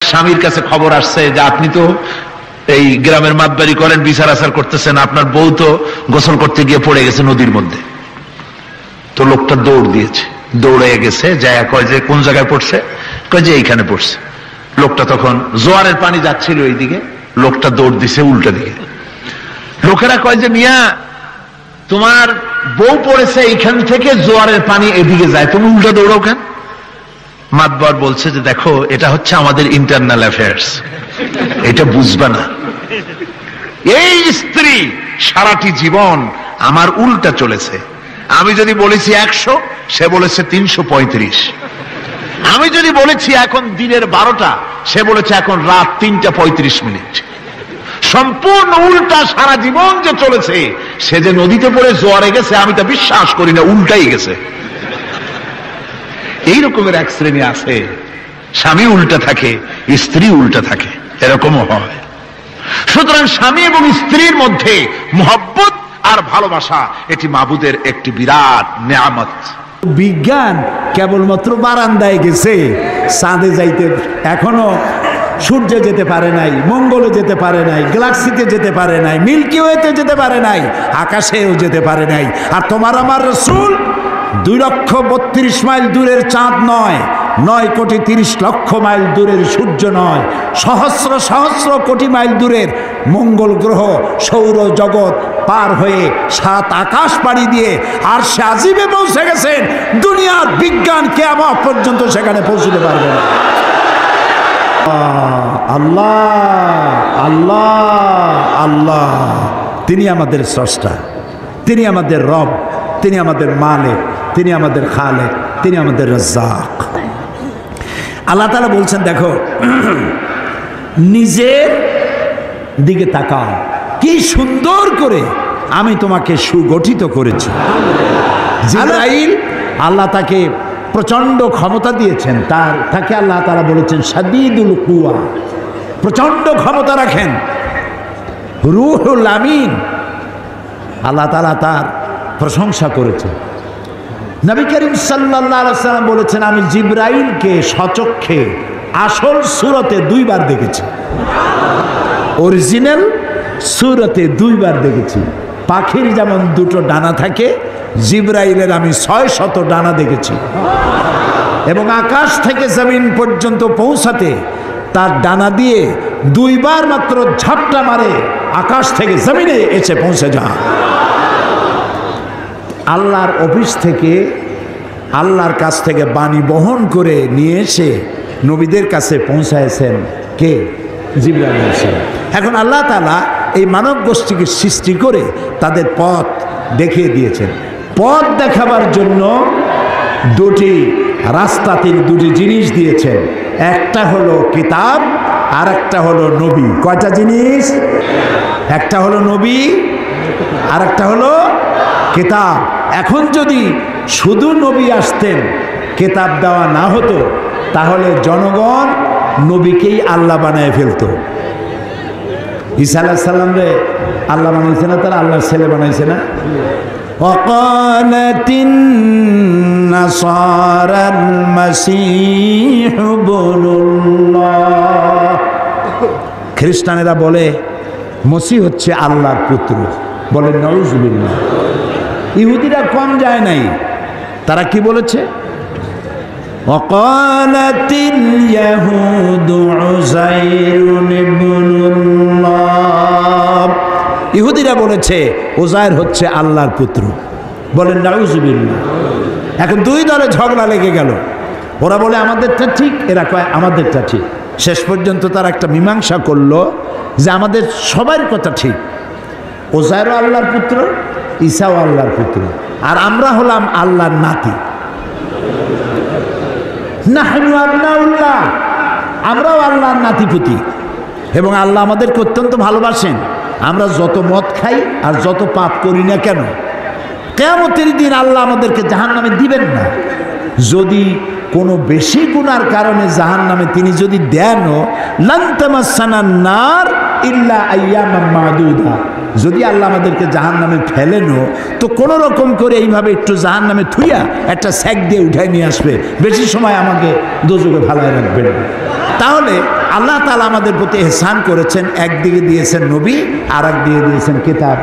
স্বামীর কাছে খবর আসছে যে আপনি তো এই গ্রামের মাতবাড়ি করেন, বিচার আচার করতেছেন, আপনার বউ তো গোসল করতে গিয়ে পড়ে গেছে নদীর মধ্যে। তো লোকটা দৌড় দিয়েছে, দৌড়ে গেছে, যায় কয় যে কোন জায়গায় পড়ছে, কয় যে এইখানে পড়ছে। লোকটা তখন জোয়ারের পানি যাচ্ছিল এইদিকে, লোকটা দৌড় দিছে উল্টা দিকে। লোকেরা কয় যে মিয়া তোমার বউ পড়েছে এইখান থেকে জোয়ারের পানি এদিকে যায়, তুমি উল্টা দৌড়াও কেন? মাতবার বলছে যে দেখো এটা হচ্ছে আমাদের ইন্টারনাল অ্যাফেয়ার্স, এটা বুঝবা না। এই স্ত্রী সারাটি জীবন আমার উল্টা চলেছে। আমি যদি বলেছি 100, সে বলেছে 335। আমি যদি বলেছি এখন দিনের 12টা, সে বলেছে এখন রাত 3টা 35। সম্পূর্ণ উল্টা সারা জীবন যে চলেছে। সে যে নদীতে পড়ে জোয়ারে গেছে আমি তা বিশ্বাস করি না, উল্টাই গেছে। এই রকমের এক শ্রেণী আছে, স্বামী উল্টা থাকে, স্ত্রী উল্টা থাকে, এরকমও হয়। সুতরাং স্বামী এবং স্ত্রীর মধ্যে মহব্বত আর ভালোবাসা এটি মাবুদের একটি বিরাট নেয়ামত। বিজ্ঞান কেবলমাত্র বারান্দায় গেছে, চাঁদে যাইতে এখনো সূর্যে যেতে পারে নাই, মঙ্গলে যেতে পারে নাই, গ্যালাক্সিতে যেতে পারে নাই, মিল্কি ওয়েতে যেতে পারে নাই, আকাশেও যেতে পারে নাই। আর তোমার আমার রাসূল 2,32,000 মাইল দূরের চাঁদ নয়, 9,30,00,000 মাইল দূরের সূর্য নয়, সহস্র সহস্র কোটি মাইল দূরের মঙ্গল গ্রহ সৌর জগৎ পার হয়ে 7 আকাশ পাড়ি দিয়ে আর সে আজিমে পৌঁছে গেছেন। দুনিয়ার বিজ্ঞান কিয়ামত পর্যন্ত সেখানে পৌঁছতে পারবে না। আল্লাহ আল্লাহ আল্লাহ, তিনি আমাদের স্রষ্টা, তিনি আমাদের রব, তিনি আমাদের মালিক, তিনি আমাদের খালেক, তিনি আমাদের রাজ্জাক। আল্লাহ তাআলা বলছেন দেখো নিজের দিকে তাকাও, কি সুন্দর করে আমি তোমাকে সুগঠিত করেছি। জিবরাইল, আল্লাহ তাকে প্রচন্ড ক্ষমতা দিয়েছেন, তাকে আল্লাহ তাআলা বলেছেন শাদীদুল কুওয়া, প্রচন্ড ক্ষমতা রাখেন। রূহুল আমিন, আল্লাহ তাআলা তার প্রশংসা করেছেন। নবী করিম সাল্লাল্লাহু আলাইহি ওয়াসাল্লাম বলেছেন আমি জিবরাইলকে সচক্ষে আসল সূরতে 2 বার দেখেছি, অরিজিনাল সূরতে 2 বার দেখেছি। পাখির যেমন 2টো ডানা থাকে, জিবরাইলের আমি 600 ডানা দেখেছি। এবং আকাশ থেকে জমিন পর্যন্ত পৌঁছাতে তার ডানা দিয়ে 2 বার মাত্র ঝাপটা মারে, আকাশ থেকে জমিনে এসে পৌঁছে যায়। আল্লাহর অফিস থেকে, আল্লাহর কাছ থেকে বাণী বহন করে নিয়ে এসে নবীদের কাছে পৌঁছায়ছেন কে? জিবরাইল আলাইহিস সালাম। এখন আল্লাহ তাআলা এই মানব গোষ্ঠীকে সৃষ্টি করে তাদের পথ দেখিয়ে দিয়েছেন। পথ দেখাবার জন্য 2টি রাস্তা, তিনি 2টি জিনিস দিয়েছেন। একটা হলো কিতাব আর একটা হলো নবী। কয়টা জিনিস? একটা হলো নবী আর একটা হলো কিতাব। এখন যদি শুধু নবী আসতেন, কিতাব দেওয়া না হতো, তাহলে জনগণ নবীকেই আল্লাহ বানায় ফেলতো। ঈসা আলাইহিস সালাম রে আল্লাহ বানাইছে না, তারা আল্লাহর ছেলে বানাইছে না। ওয়াকালাতিন নাসারাল মাসীহ ইবনুল্লাহ, খ্রিস্টানেরা বলে মসিহ হচ্ছে আল্লাহর পুত্র, বলে নাউজুবিল্লাহ। ইহুদিরা কম যায় নাই, তারা কি বলেছে? ওয়াকালাতিল ইয়াহুদু উযাইরুন ইবনুল্লাহ, ইহুদিরা বলেছে উযাইর হচ্ছে আল্লাহর পুত্র, বলেন নাউজুবিল্লাহ। এখন 2 দলে ঝগড়া লেগে গেল, ওরা বলে আমাদেরটা ঠিক, এরা কয় আমাদেরটা ঠিক। শেষ পর্যন্ত তারা একটা মীমাংসা করলো যে আমাদের সবার কথা ঠিক, উযাইরও আল্লাহর পুত্র, ঈসাও আল্লাহর পুত্র, আর আমরা হলাম আল্লাহর নাতি। নাহনু আবনাউল্লাহ, আমরাও আল্লাহর নাতিপুতি। এবং আল্লাহ আমাদেরকে অত্যন্ত ভালোবাসেন। আমরা যত মদ খাই আর যত পাপ করি না কেন, কিয়ামতের দিন আল্লাহ আমাদেরকে জাহান্নামে দিবেন না। যদি কোনো বেশি গুনার কারণে জাহান্নামে তিনি যদি দেনও, লান তামাসসানান নার ইল্লা আইয়ামান মাদুদা, যদি আল্লাহ আমাদেরকে জাহান্নামে ফেলেনও তো কোনো রকম করে এইভাবে একটু জাহান্নামে থুইয়া একটা স্যাক দিয়ে উঠাই নিয়ে আসবে, বেশি সময় আমাকে দোজখে ফালায় রাখবেন। তাহলে আল্লাহ তাআলা আমাদের প্রতি ইহসান করেছেন, একদিকে দিয়েছেন নবী আর একদিকে দিয়েছেন কিতাব।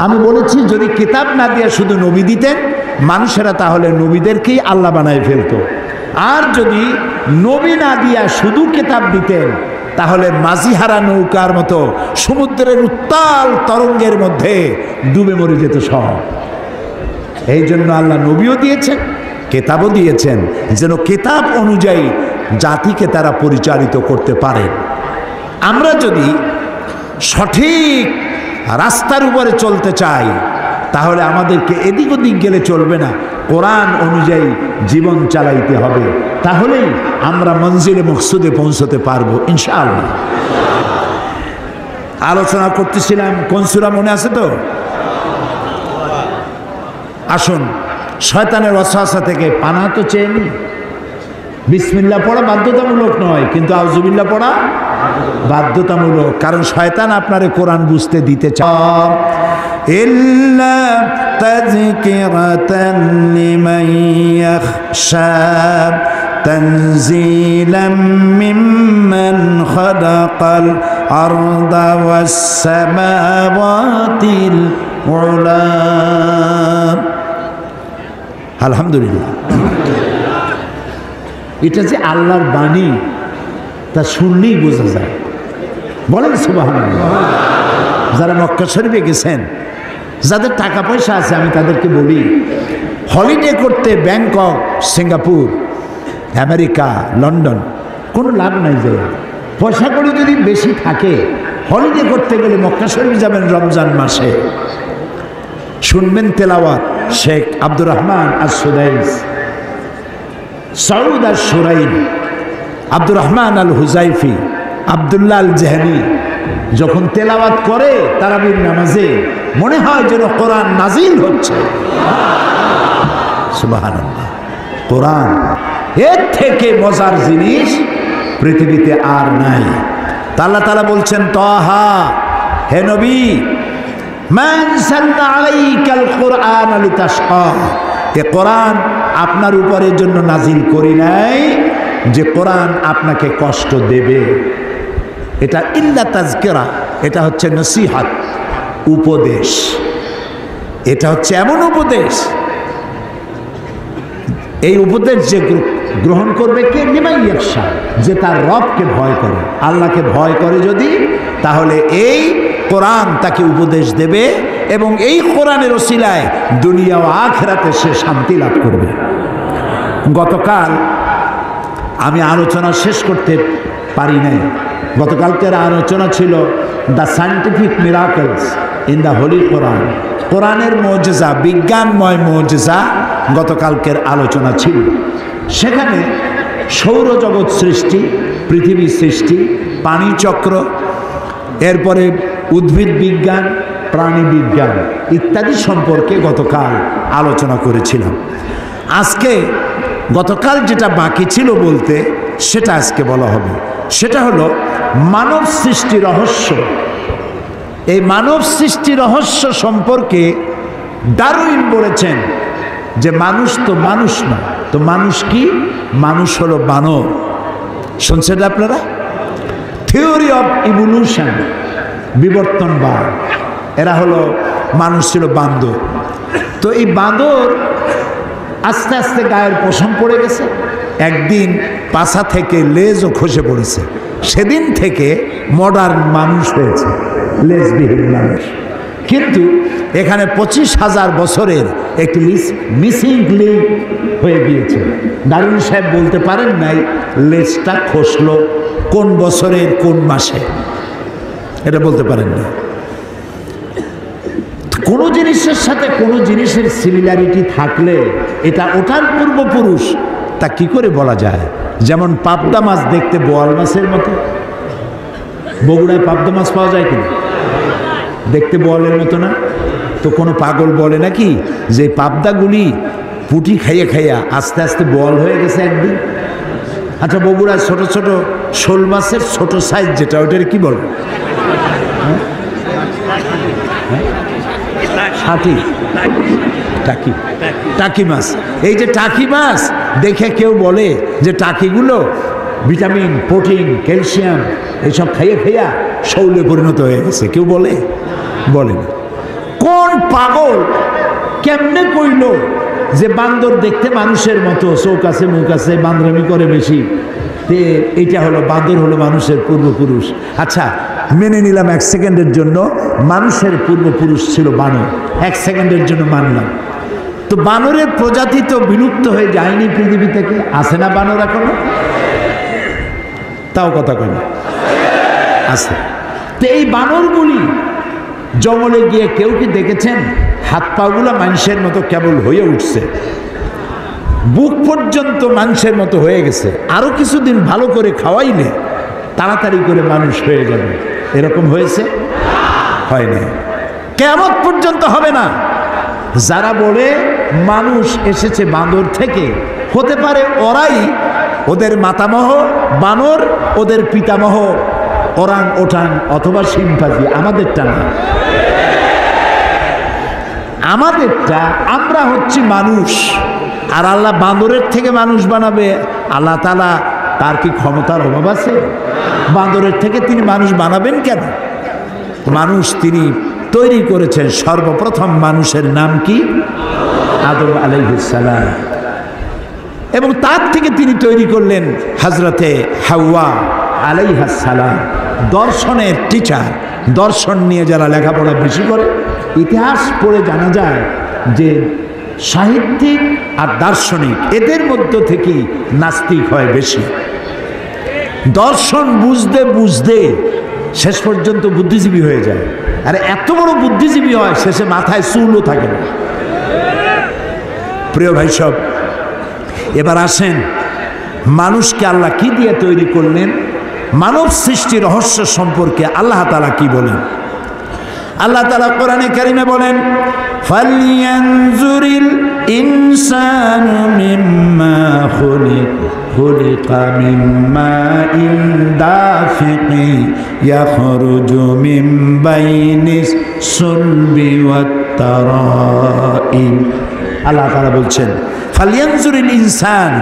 আমি বলেছি যদি কিতাব না দিয়ে শুধু নবী দিতেন মানুষেরা তাহলে নবীদেরকেই আল্লাহ বানায় ফেলতো, আর যদি নবী না দিয়া শুধু কিতাব দিতেন তাহলে মাঝিহারা নৌকার মতো সমুদ্রের উত্তাল তরঙ্গের মধ্যে ডুবে মরে যেত সব। এই জন্য আল্লাহ নবীও দিয়েছেন, কিতাবও দিয়েছেন, যেন কিতাব অনুযায়ী জাতিকে তারা পরিচালিত করতে পারে। আমরা যদি সঠিক রাস্তার উপরে চলতে চাই তাহলে আমাদেরকে এদিক ওদিক গেলে চলবে না, কোরআন অনুযায়ী জীবন চালাইতে হবে, তাহলেই আমরা মঞ্জিলে মকসুদে পৌঁছতে পারবো ইনশাআল্লাহ। আলোচনা করতেছিলাম কোন সূরা মনে আছে তো? আসুন শয়তানের ওয়াসওয়াসা থেকে পানা তো চেয়ে নি। বিসমিল্লাহ পড়া বাধ্যতামূলক নয়, কিন্তু আউযুবিল্লাহ পড়া বাধ্যতামূলক, কারণ শয়তান আপনারে কোরআন বুঝতে দিতে চায়। ইল্লা তাযকিরাতান লিমান ইয়াখশা তানজিলাম মিম্মান খালাকাল আরদা ওয়াস সামাওয়াতিল উলা। আলহামদুলিল্লাহ, এটা যে আল্লাহর বাণী তা শুনলেই বোঝা যায়। বলেন সুবহানাল্লাহ। যারা মক্কা শরীফে গেছেন, যাদের টাকা পয়সা আছে, আমি তাদেরকে বলি হলিডে করতে ব্যাংকক, সিঙ্গাপুর, আমেরিকা, লন্ডন কোনো লাভ নাই। যে পয়সা করে যদি বেশি থাকে হলিডে করতে গেলে মক্কা শরীফ যাবেন রমজান মাসে, শুনবেন তেলাওয়াত শেখ আব্দুর রহমান আস-সুদাইস, সৌদ আশ-শুরাইন, আব্দুর রহমান আল হুজাইফি, আব্দুল্লাহ আল জেহানি যখন তেলাওয়াত করে তারাবির নামাজে মনে হয় যেন কোরআন নাজিল হচ্ছে। সুবহানাল্লাহ। কোরআন এর থেকে মজার জিনিস পৃথিবীতে আর নাই। আল্লাহ তাআলা বলছেন তাহা, হে নবী, মা আনসালনা আলাইকাল কুরআন লিতাশকা, এ কোরআন আপনার উপরের জন্য নাজিল করি নাই যে কোরআন আপনাকে কষ্ট দেবে। এটা ইল্লা তাযকিরা, এটা হচ্ছে নসিহত, উপদেশ। এটা হচ্ছে এমন উপদেশ, এই উপদেশ যে গ্রহণ করবে কে? লিমান ইয়াখশা, যে তার রবকে ভয় করে, আল্লাহকে ভয় করে যদি, তাহলে এই কোরআন তাকে উপদেশ দেবে এবং এই কোরআনের ওসিলায় দুনিয়া ও আখিরাতে সে শান্তি লাভ করবে। গতকাল আমি আলোচনা শেষ করতে পারি নাই। গতকালকের আলোচনা ছিল the scientific miracles in the holy Quran, কোরআনের মুজিজা, বিজ্ঞানময় মুজিজা গতকালকের আলোচনা ছিল। সেখানে সৌরজগৎ সৃষ্টি, পৃথিবী সৃষ্টি, পানিচক্র, এরপরে উদ্ভিদ বিজ্ঞান, প্রাণী বিজ্ঞান ইত্যাদি সম্পর্কে গতকাল আলোচনা করেছিলাম। আজকে গতকাল যেটা বাকি ছিল বলতে, সেটা আজকে বলা হবে। সেটা হলো মানব সৃষ্টি রহস্য। এই মানব সৃষ্টি রহস্য সম্পর্কে ডারউইন বলেছেন যে মানুষ তো মানুষ না, তো মানুষ কি? মানুষ হলো বানর। শুনছেন আপনারা? থিওরি অফ ইভলিউশন, বিবর্তনবাদ, এরা হলো মানুষ ছিল বান্দর। তো এই বান্দর আস্তে আস্তে গায়ের পশম পড়ে গেছে, একদিন পাছা থেকে লেজও খসে পড়েছে, সেদিন থেকে মডার্ন মানুষ হয়েছে, লেজবিহীন মানুষ। কিন্তু এখানে 25,000 বছরের একটি মিসিং লিঙ্ক হয়ে গিয়েছে। ডারউইন সাহেব বলতে পারেন নাই লেজটা খসলো কোন বছরের কোন মাসে, এটা বলতে পারেন না। কোনো জিনিসের সাথে কোনো জিনিসের সিমিলারিটি থাকলে এটা ওঠার পূর্বপুরুষ, তা কি করে বলা যায়? যেমন পাবদা মাছ দেখতে বোয়াল মাছের মতো। বগুড়ায় পাবদা মাছ পাওয়া যায় কিনা? দেখতে বোয়ালের মতো না? তো কোনো পাগল বলে নাকি যে পাবদাগুলি পুঁটি খাইয়া খাইয়া আস্তে আস্তে বোয়াল হয়ে গেছে একদিন? আচ্ছা, বগুড়ায় ছোট ছোট শোল মাছের ছোট সাইজ যেটা, ওটার কি বলে? হাতি, টাকি, টাকি মাছ। এই যে টাকি মাছ দেখে কেউ বলে যে টাকিগুলো ভিটামিন, প্রোটিন, ক্যালসিয়াম এইসব খাইয়ে খাইয়া শৌলে পরিণত হয়ে গেছে, কেউ বলে? বলেন। কোন পাগল কেমনে কইল যে বান্দর দেখতে মানুষের মতো, চোখ আছে, মুখ আছে, বান্দরামি করে বেশি, এইটা হলো বান্দর, হলো মানুষের পূর্বপুরুষ। আচ্ছা, মেনে নিলাম এক সেকেন্ডের জন্য মানুষের পূর্বপুরুষ ছিল বানর, এক সেকেন্ডের জন্য মানলাম। তো বানরের প্রজাতি তো বিলুপ্ত হয়ে যায়নি পৃথিবী থেকে, আছে না বানর এখনো? তাও কথা কই আছে। তো এই বানরগুলি জঙ্গলে গিয়ে কেউ কি দেখেছেন হাত পাগুলো মানুষের মতো কেবল হয়ে উঠছে, বুক পর্যন্ত মানুষের মতো হয়ে গেছে, আরো কিছুদিন ভালো করে খাওয়াইলে তাড়াতাড়ি করে মানুষ হয়ে যাবে, এরকম হয়েছে? হয় না, কিয়ামত পর্যন্ত হবে না। যারা বলে মানুষ এসেছে বান্দর থেকে, হতে পারে ওরাই, ওদের মাতামহ বানর, ওদের পিতামহ ওরাং ওটাং অথবা শিম্পাজি, আমাদেরটা না, আমাদেরটা, আমরা হচ্ছি মানুষ। আর আল্লাহ বান্দরের থেকে মানুষ বানাবে? আল্লাহ তাআলা তার কি ক্ষমতার অভাব আছে? বান্দরের থেকে তিনি মানুষ বানাবেন কেন? মানুষ তিনি তৈরি করেছেন। সর্বপ্রথম মানুষের নাম কি? আদম আলাইহিস সালাম। এবং তার থেকে তিনি তৈরি করলেন হযরতে হাওয়া আলাইহাস সালাম। দর্শনের টিচার, দর্শন নিয়ে যারা লেখাপড়া বেশি করে, ইতিহাস পড়ে জানা যায় যে সাহিত্যিক আর দার্শনিক এদের মধ্য থেকেই নাস্তিক হয় বেশি। দর্শন বুঝতে বুঝতে শেষ পর্যন্ত বুদ্ধিজীবী হয়ে যায়, আর এত বড় বুদ্ধিজীবী হয় শেষে মাথায় চুলও থাকে না। প্রিয় ভাই সব, এবার আসেন মানুষকে আল্লাহ কি দিয়ে তৈরি করলেন, মানব সৃষ্টি রহস্য সম্পর্কে আল্লাহ তাআলা কি বলেন? আল্লাহ তাআলা কোরআনে কারিমে বলেন, ফালইয়ানজুরিল ইনসানু মিম্মা খুলিকা মিম্মা ইন দাফিকি ইয়াখরুজু মিন বাইনিস সুলবি ওয়াত তারাইব। আল্লাহ তাআলা বলছেন, ফালইয়ানজুরিল ইনসান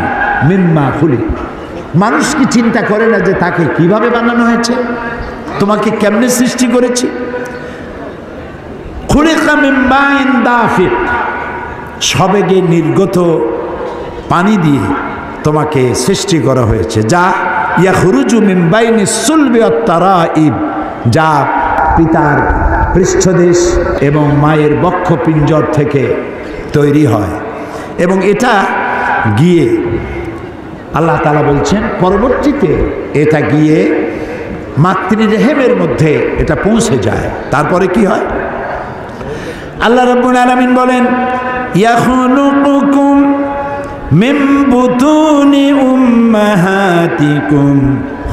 মিম্মা খুলিক। মানুষ কি চিন্তা করে না যে তাকে কিভাবে বানানো হয়েছে, তোমাকে কেমনে সৃষ্টি করেছি? খুলিকা মিন মাইন দাফিক, সবেগে নির্গত পানি দিয়ে তোমাকে সৃষ্টি করা হয়েছে, যা ইয়াখরুজু মিন বাইনিস সুলবি ওয়াত তারাইব, যা পিতার পৃষ্ঠদেশ এবং মায়ের বক্ষপিঞ্জর থেকে তৈরি হয়। এবং এটা গিয়ে আল্লাহ তাআলা বলছেন পরবর্তীতে এটা গিয়ে মাতৃরেহেমের মধ্যে এটা পৌঁছে যায়। তারপরে কি হয়? আল্লাহ রাব্বুল আলামিন বলেন, ইয়াখলুকুকুম মিন বুতুনি উম্মাহাতিকুম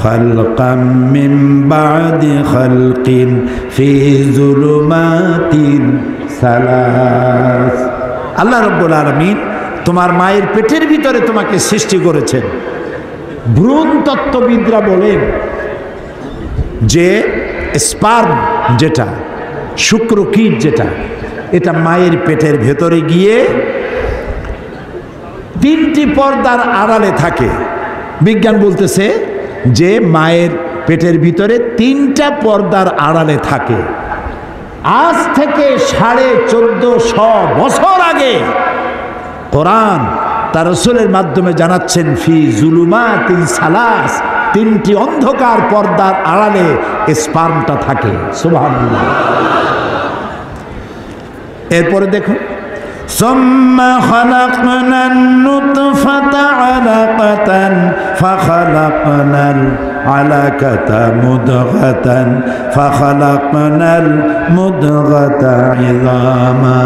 খালকাম মিন বাদি খালকিন ফি যুলুমাতিন সালাস। আল্লাহ রাব্বুল আলামিন তোমার মায়ের পেটের ভিতরে তোমাকে সৃষ্টি করেছেন। ভ্রূণ তত্ত্ববিদরা বলেন যে স্পার্ম যেটা, শুক্রকীট যেটা, এটা মায়ের পেটের ভেতরে গিয়ে তিনটি পর্দার আড়ালে থাকে। বিজ্ঞান বলতেছে যে মায়ের পেটের ভিতরে তিনটা পর্দার আড়ালে থাকে। আজ থেকে 1450 বছর আগে কোরআন তার রাসূলের মাধ্যমে জানাচ্ছেন, ফি যুলুমাতিন সালাস, তিনটি অন্ধকার পর্দার আড়ালে স্পার্মটা থাকে। সুবহানাল্লাহ। এরপরে দেখুন, সুম্মা খালাকনান নুতফাতা আলাকাতান ফাখালাকনাল আলাকাতা মুদগাতান ফাখালাকনাল মুদগাতা ইযামা।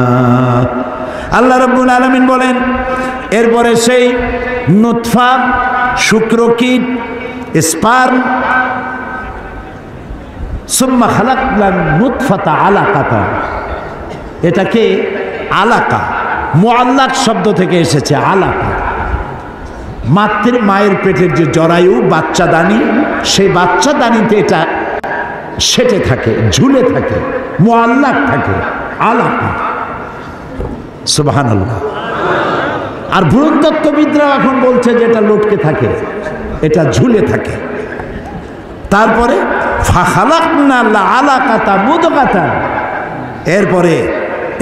আল্লাহ রাব্বুল আলামিন বলেন, এরপরে সেই নুতফা, শুক্রকীট, স্পার্ম, সুম্মা খালাকনান নুতফাতা আলাকাতা, এটাকে আলাকা, মুআল্লাক শব্দ থেকে এসেছে আলাকা। মায়ের পেটের যে জরায়ু, বাচ্চাদানি, সেই বাচ্চাদানিতে এটা সেটে থাকে, ঝুলে থাকে, মুআল্লাক থাকে, আলাকা। সুবহানাল্লাহ। আর ভ্রূণতত্ত্ববিদরা এখন বলছে যে এটা লটকে থাকে, এটা ঝুলে থাকে। তারপরে ফাখালাকনাল আলাকাতা মুদগাতান, এরপরে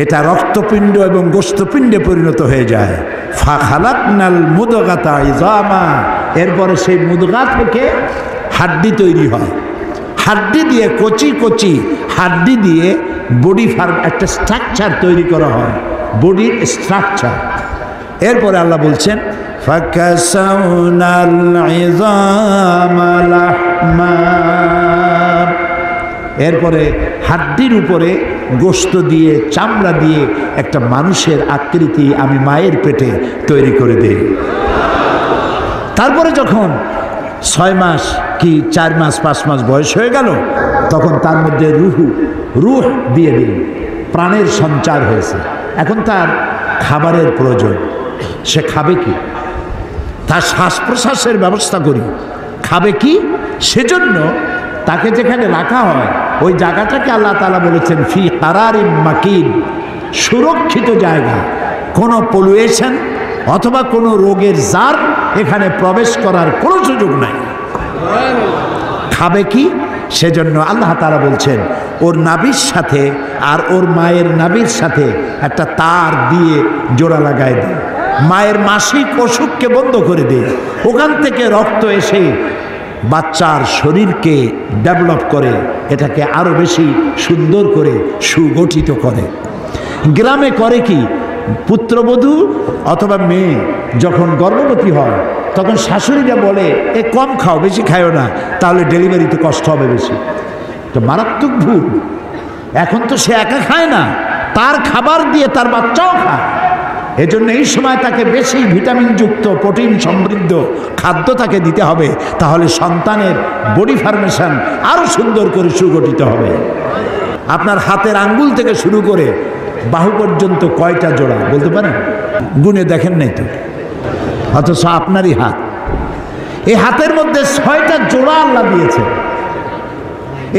এটা রক্তপিণ্ড এবং গোশতপিণ্ডে পরিণত হয়ে যায়। ফাখালাকনাল মুদগাতা ইযামা, এরপরে সেই মুদগা থেকে হাড্ডি তৈরি হয়। হাড্ডি দিয়ে কচি কচি হাড্ডি দিয়ে বডি ফার্ম একটা স্ট্রাকচার তৈরি করা হয়, বডির স্ট্রাকচার। এরপরে আল্লাহ বলছেন ফাকাসাউনাল ইযামা লাহমা, এরপরে হাড্ডির উপরে গোশত দিয়ে চামড়া দিয়ে একটা মানুষের আকৃতি আমি মায়ের পেটে তৈরি করে দেই। তারপরে যখন 6 মাস কি 4 মাস 5 মাস বয়স হয়ে গেল, তখন তার মধ্যে রূহ দিয়ে দিই, প্রাণের সঞ্চার হয়েছে। এখন তার খাবারের প্রয়োজন, সে খাবে কি? তার শ্বাস প্রশ্বাসের ব্যবস্থা করি, খাবে কি? সেজন্য তাকে যেখানে রাখা হয় ওই জায়গাটাকে আল্লাহ তাআলা বলেছেন ফি কারারিম মাকিন, সুরক্ষিত জায়গা। কোনো পলিউশন অথবা কোনো রোগের জার এখানে প্রবেশ করার কোনো সুযোগ নাই। খাবে কি? সেজন্য আল্লাহ তাআলা বলছেন ওর নাভির সাথে আর ওর মায়ের নাভির সাথে একটা তার দিয়ে জোড়া লাগায় দেয়, মায়ের মাসিক অসুখকে বন্ধ করে দেয়। ওখান থেকে রক্ত এসে বাচ্চার শরীরকে ডেভেলপ করে, এটাকে আরো বেশি সুন্দর করে সুগঠিত করে। গ্রামে করে কি, পুত্রবধূ অথবা মেয়ে যখন গর্ভবতী হয় তখন শাশুড়িরা বলে এ কম খাও, বেশি খাও না, তাহলে ডেলিভারিতে কষ্ট হবে বেশি। তো মারাত্মক ভুল। এখন তো সে একা খায় না, তার খাবার দিয়ে তার বাচ্চাও খায়। এজন্য এই সময় তাকে বেশি ভিটামিনযুক্ত প্রোটিন সমৃদ্ধ খাদ্য তাকে দিতে হবে, তাহলে সন্তানের বডি ফরমেশন আরো সুন্দর করে সুগঠিত হবে। আপনার হাতের আঙ্গুল থেকে শুরু করে বাহু পর্যন্ত কয়টা জোড়া বলতে পারেন? গুনে দেখেন নাই তো, অথচ আপনারই হাত। এই হাতের মধ্যে 6টা জোড়া আল্লাহ দিয়েছে।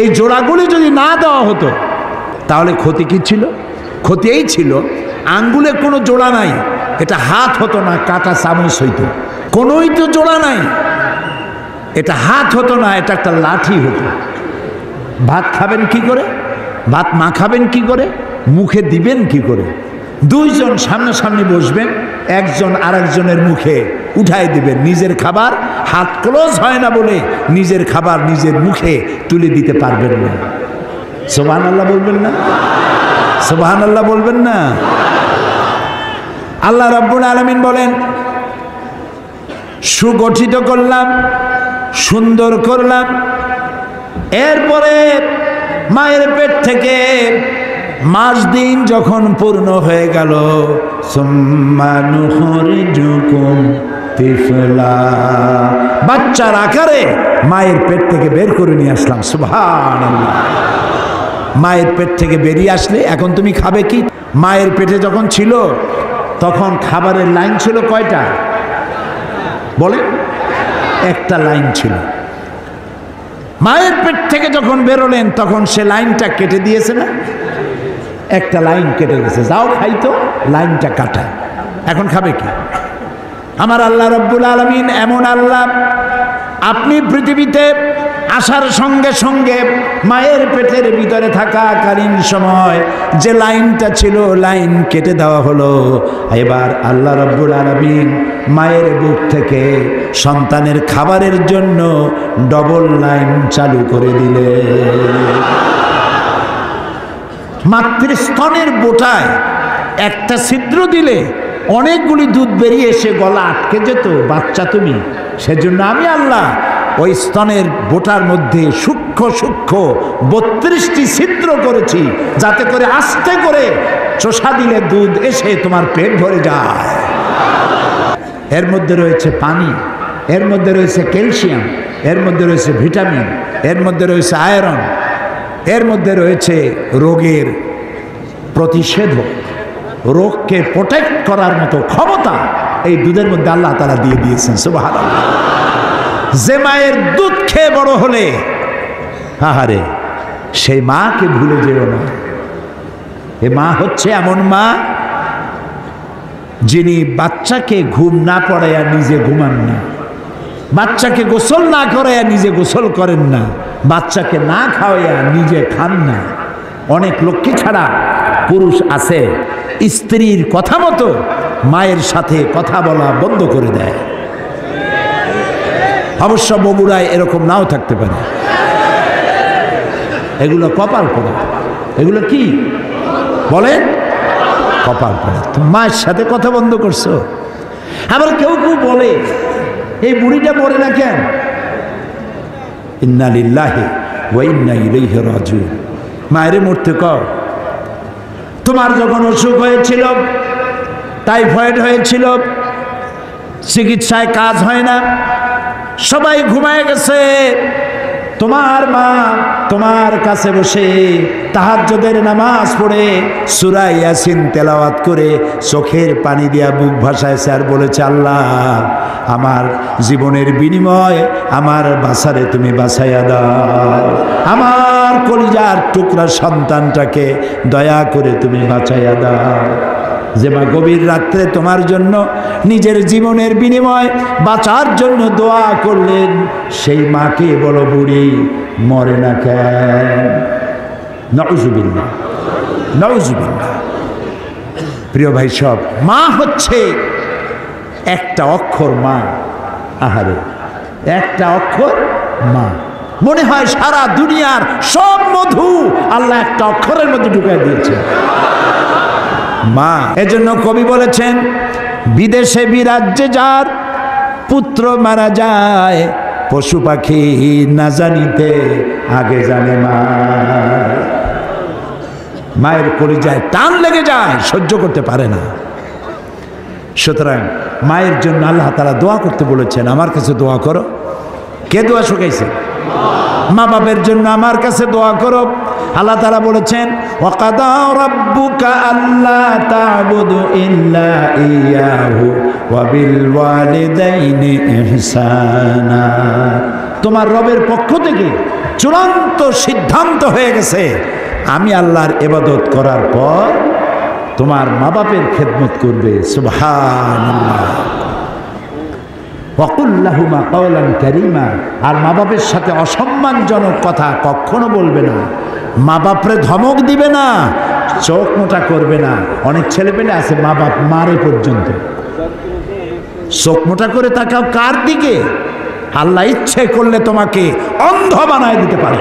এই জোড়াগুলি যদি না দেওয়া হতো তাহলে ক্ষতি কি ছিল? ক্ষতি এই ছিল আঙ্গুলে কোনো জোড়া নাই, এটা হাত হতো না, কাটা চামচ হইতো। কোনোই তো জোড়া নাই, এটা হাত হতো না, এটা একটা লাঠি হতো। ভাত খাবেন কি করে? ভাত মাখাবেন কি করে? মুখে দিবেন কি করে? 2 জন সামনাসামনি বসবেন, একজন আরেকজনের মুখে উঠাই দিবেন। নিজের খাবার হাত ক্লোজ হয় না বলে নিজের খাবার নিজের মুখে তুলে দিতে পারবেন না। সুবহানাল্লাহ বলবেন না? সুবহানাল্লাহ বলবেন না? আল্লাহ রাব্বুল আলামিন বলেন সুগঠিত করলাম, সুন্দর করলাম। এরপরে মায়ের পেট থেকে মাস দিন যখন পূর্ণ হয়ে গেল, সুম্মা নুখরিজুকুম তিফলা, বাচ্চার আকারে মায়ের পেট থেকে বের করে নিয়ে আসলাম। সুবহানাল্লাহ। মায়ের পেট থেকে বেরিয়ে আসলে এখন তুমি খাবে কি? মায়ের পেটে যখন ছিল তখন খাবারের লাইন ছিল কয়টা বলেন? একটা লাইন ছিল। মায়ের পেট থেকে যখন বেরোলেন তখন সে লাইনটা কেটে দিয়েছে না? একটা লাইন কেটে গেছে, যাও খাইতো, লাইনটা কাটা। এখন খাবে কি? আমার আল্লাহ রাব্বুল আলামিন এমন আল্লাহ, আপনি পৃথিবীতে আসার সঙ্গে সঙ্গে মায়ের পেটের ভিতরে থাকাকালীন সময় যে লাইনটা ছিল লাইন কেটে দেওয়া হলো। এবার আল্লাহ রাব্বুল আলামিন মায়ের বুক থেকে সন্তানের খাবারের জন্য ডবল লাইন চালু করে দিলেন। মাতৃস্তনের বোটায় একটা ছিদ্র দিলে অনেকগুলি দুধ বেরিয়ে এসে গলা আটকে যেত, বাচ্চা তুমি। সেজন্য আমি আল্লাহ ওই স্তনের বোটার মধ্যে সূক্ষ্ম সূক্ষ্ম 32টি ছিদ্র করেছি, যাতে করে আস্তে করে চোষা দিলে দুধ এসে তোমার পেট ভরে যায়। এর মধ্যে রয়েছে পানি, এর মধ্যে রয়েছে ক্যালসিয়াম, এর মধ্যে রয়েছে ভিটামিন, এর মধ্যে রয়েছে আয়রন, এর মধ্যে রয়েছে রোগের প্রতিষেধক, রোগকে প্রোটেক্ট করার মতো ক্ষমতা এই দুধের মধ্যে আল্লাহ তাআলা দিয়ে দিয়েছেন। সুবহানাল্লাহ। যে মায়ের দুধ খেয়ে বড় হলে, আহারে সেই মাকে ভুলে যেও না। এ মা হচ্ছে এমন মা যিনি বাচ্চাকে ঘুম না পড়াইয়া নিজে ঘুমান না, বাচ্চাকে গোসল না করাইয়া নিজে গোসল করেন না, বাচ্চাকে না খাওয়াইয়া নিজে খান না। অনেক লক্ষ্মী ছাড়া পুরুষ আছে স্ত্রীর কথা মতো মায়ের সাথে কথা বলা বন্ধ করে দেয়। অবশ্য বগুড়ায় এরকম নাও থাকতে পারে, এগুলো কপাল পড়া। এগুলো কি বলেন? কপাল পড়া। তুমি মায়ের সাথে কথা বন্ধ করছো। আবার কেউ কেউ বলে এই বুড়িটা মরে না কেন? ইন্না লিল্লাহি ওয়া ইন্না ইলাইহি রাজিউন। মায়েরে মরতে কও। তোমার যখন অসুখ হয়েছিল, টাইফয়েড হয়েছিল, চিকিৎসায় কাজ হয় না, সবাই ঘুমায় গেছে, তোমার মা তোমার কাছে বসে তাহাজ্জুদের নামাজ পড়ে সূরা ইয়াসিন তেলাওয়াত করে চোখের পানি দিয়া বুক ভাসাইছে আর বলেছে, আল্লাহ আমার জীবনের বিনিময়ে আমার বাসারে তুমি বাঁচাইয়া দাও, আমার কলিজার টুকরা সন্তানটাকে দয়া করে তুমি বাঁচাইয়া দাও। যে মা গভীর রাত্রে তোমার জন্য নিজের জীবনের বিনিময় বাঁচার জন্য দোয়া করলেন, সেই মাকে বলো বুড়ি মরে না কেন? নাউজুবিল্লাহ, নাউজুবিল্লাহ। প্রিয় ভাই সব, মা হচ্ছে একটা অক্ষর মা। আহারে, একটা অক্ষর মা। মনে হয় সারা দুনিয়ার সব মধু আল্লাহ একটা অক্ষরের মধ্যে ঢুকাই দিয়েছে, মা। এজন্য কবি বলেছেন, বিদেশে বিরাজ্যে যার পুত্র মারা যায়, পশু পাখি না জানিতে আগে জানে মা। মায়ের কলিজায় টান লেগে যায়, সহ্য করতে পারে না। সুতরাং মায়ের জন্য আল্লাহ তাআলা দোয়া করতে বলেছেন, আমার কাছে দোয়া করো। কে দোয়া শুকাইছে? মা বাপের জন্য আমার কাছে দোয়া করো। আল্লাহ তাআলা বলেছেন, ওয়াকাদা রাব্বুকা আল্লা তা'বুদু ইল্লা ইয়াহু ওয়া বিল ওয়ালিদাইনি ইহসানা। তোমার রবের পক্ষ থেকে চূড়ান্ত সিদ্ধান্ত হয়ে গেছে, আমি আল্লাহর ইবাদত করার পর তোমার মা বাপের খেদমত করবে। সুবহানাল্লাহ। ওয়াকুল লাহুমা কাওলান কারীমা। আর মা বাপের সাথে অসম্মানজনক কথা কখনো বলবে না, মা বাপরে ধমক দিবে না, চোখ মোটা করবে না। অনেক ছেলেপেলে আছে মা বাপ মারে পর্যন্ত। চোখ মোটা করে তাকাও কার দিকে? আল্লাহ ইচ্ছে করলে তোমাকে অন্ধ বানায় দিতে পারে।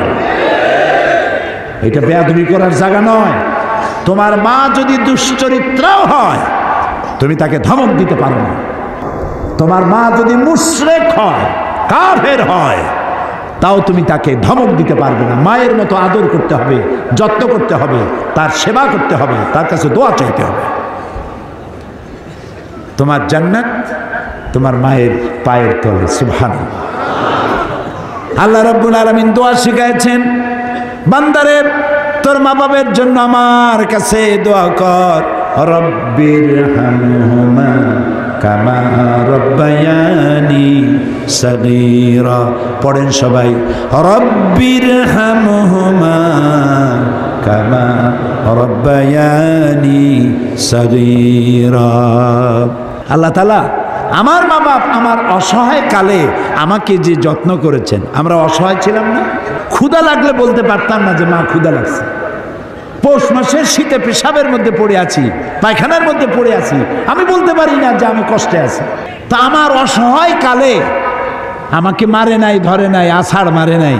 এটা বেয়াদবি করার জায়গা নয়। তোমার মা যদি দুশ্চরিত্রাও হয়, তুমি তাকে ধমক দিতে পারো না। তোমার মা যদি মুশরিক হয়, কাফের হয়, তাও তুমি তাকে ধমক দিতে পারবে না। মায়ের মতো আদর করতে হবে, যত্ন করতে হবে, তার সেবা করতে হবে, তার কাছে দোয়া চাইতে হবে। তোমার জান্নাত তোমার মায়ের পায়ের তলে। সুবহানাল্লাহ। আল্লাহ রাব্বুল আলামিন দোয়া শিখাইছেন, বান্দারে তোর মা বাবার জন্য আমার কাছে দোয়া কর। রব্বিরহামহুমা কামা রব্বায়ানি সগীরা। পড়েন সবাই, রব্বিরহামহুমা কামা রব্বায়ানি সগীরা। আল্লাহ তাআলা আমার মা বাপ আমার অসহায় কালে আমাকে যে যত্ন করেছেন। আমরা অসহায় ছিলাম না, ক্ষুধা লাগলে বলতে পারতাম না যে মা ক্ষুধা লাগছে। পৌষ মাসের শীতে পেশাবের মধ্যে পড়ে আছি, পায়খানার মধ্যে পড়ে আছি, আমি বলতে পারি না যে আমি কষ্টে আছি। তা আমার অসহায় কালে আমাকে মারে নাই, ধরে নাই, আছাড় মারে নাই,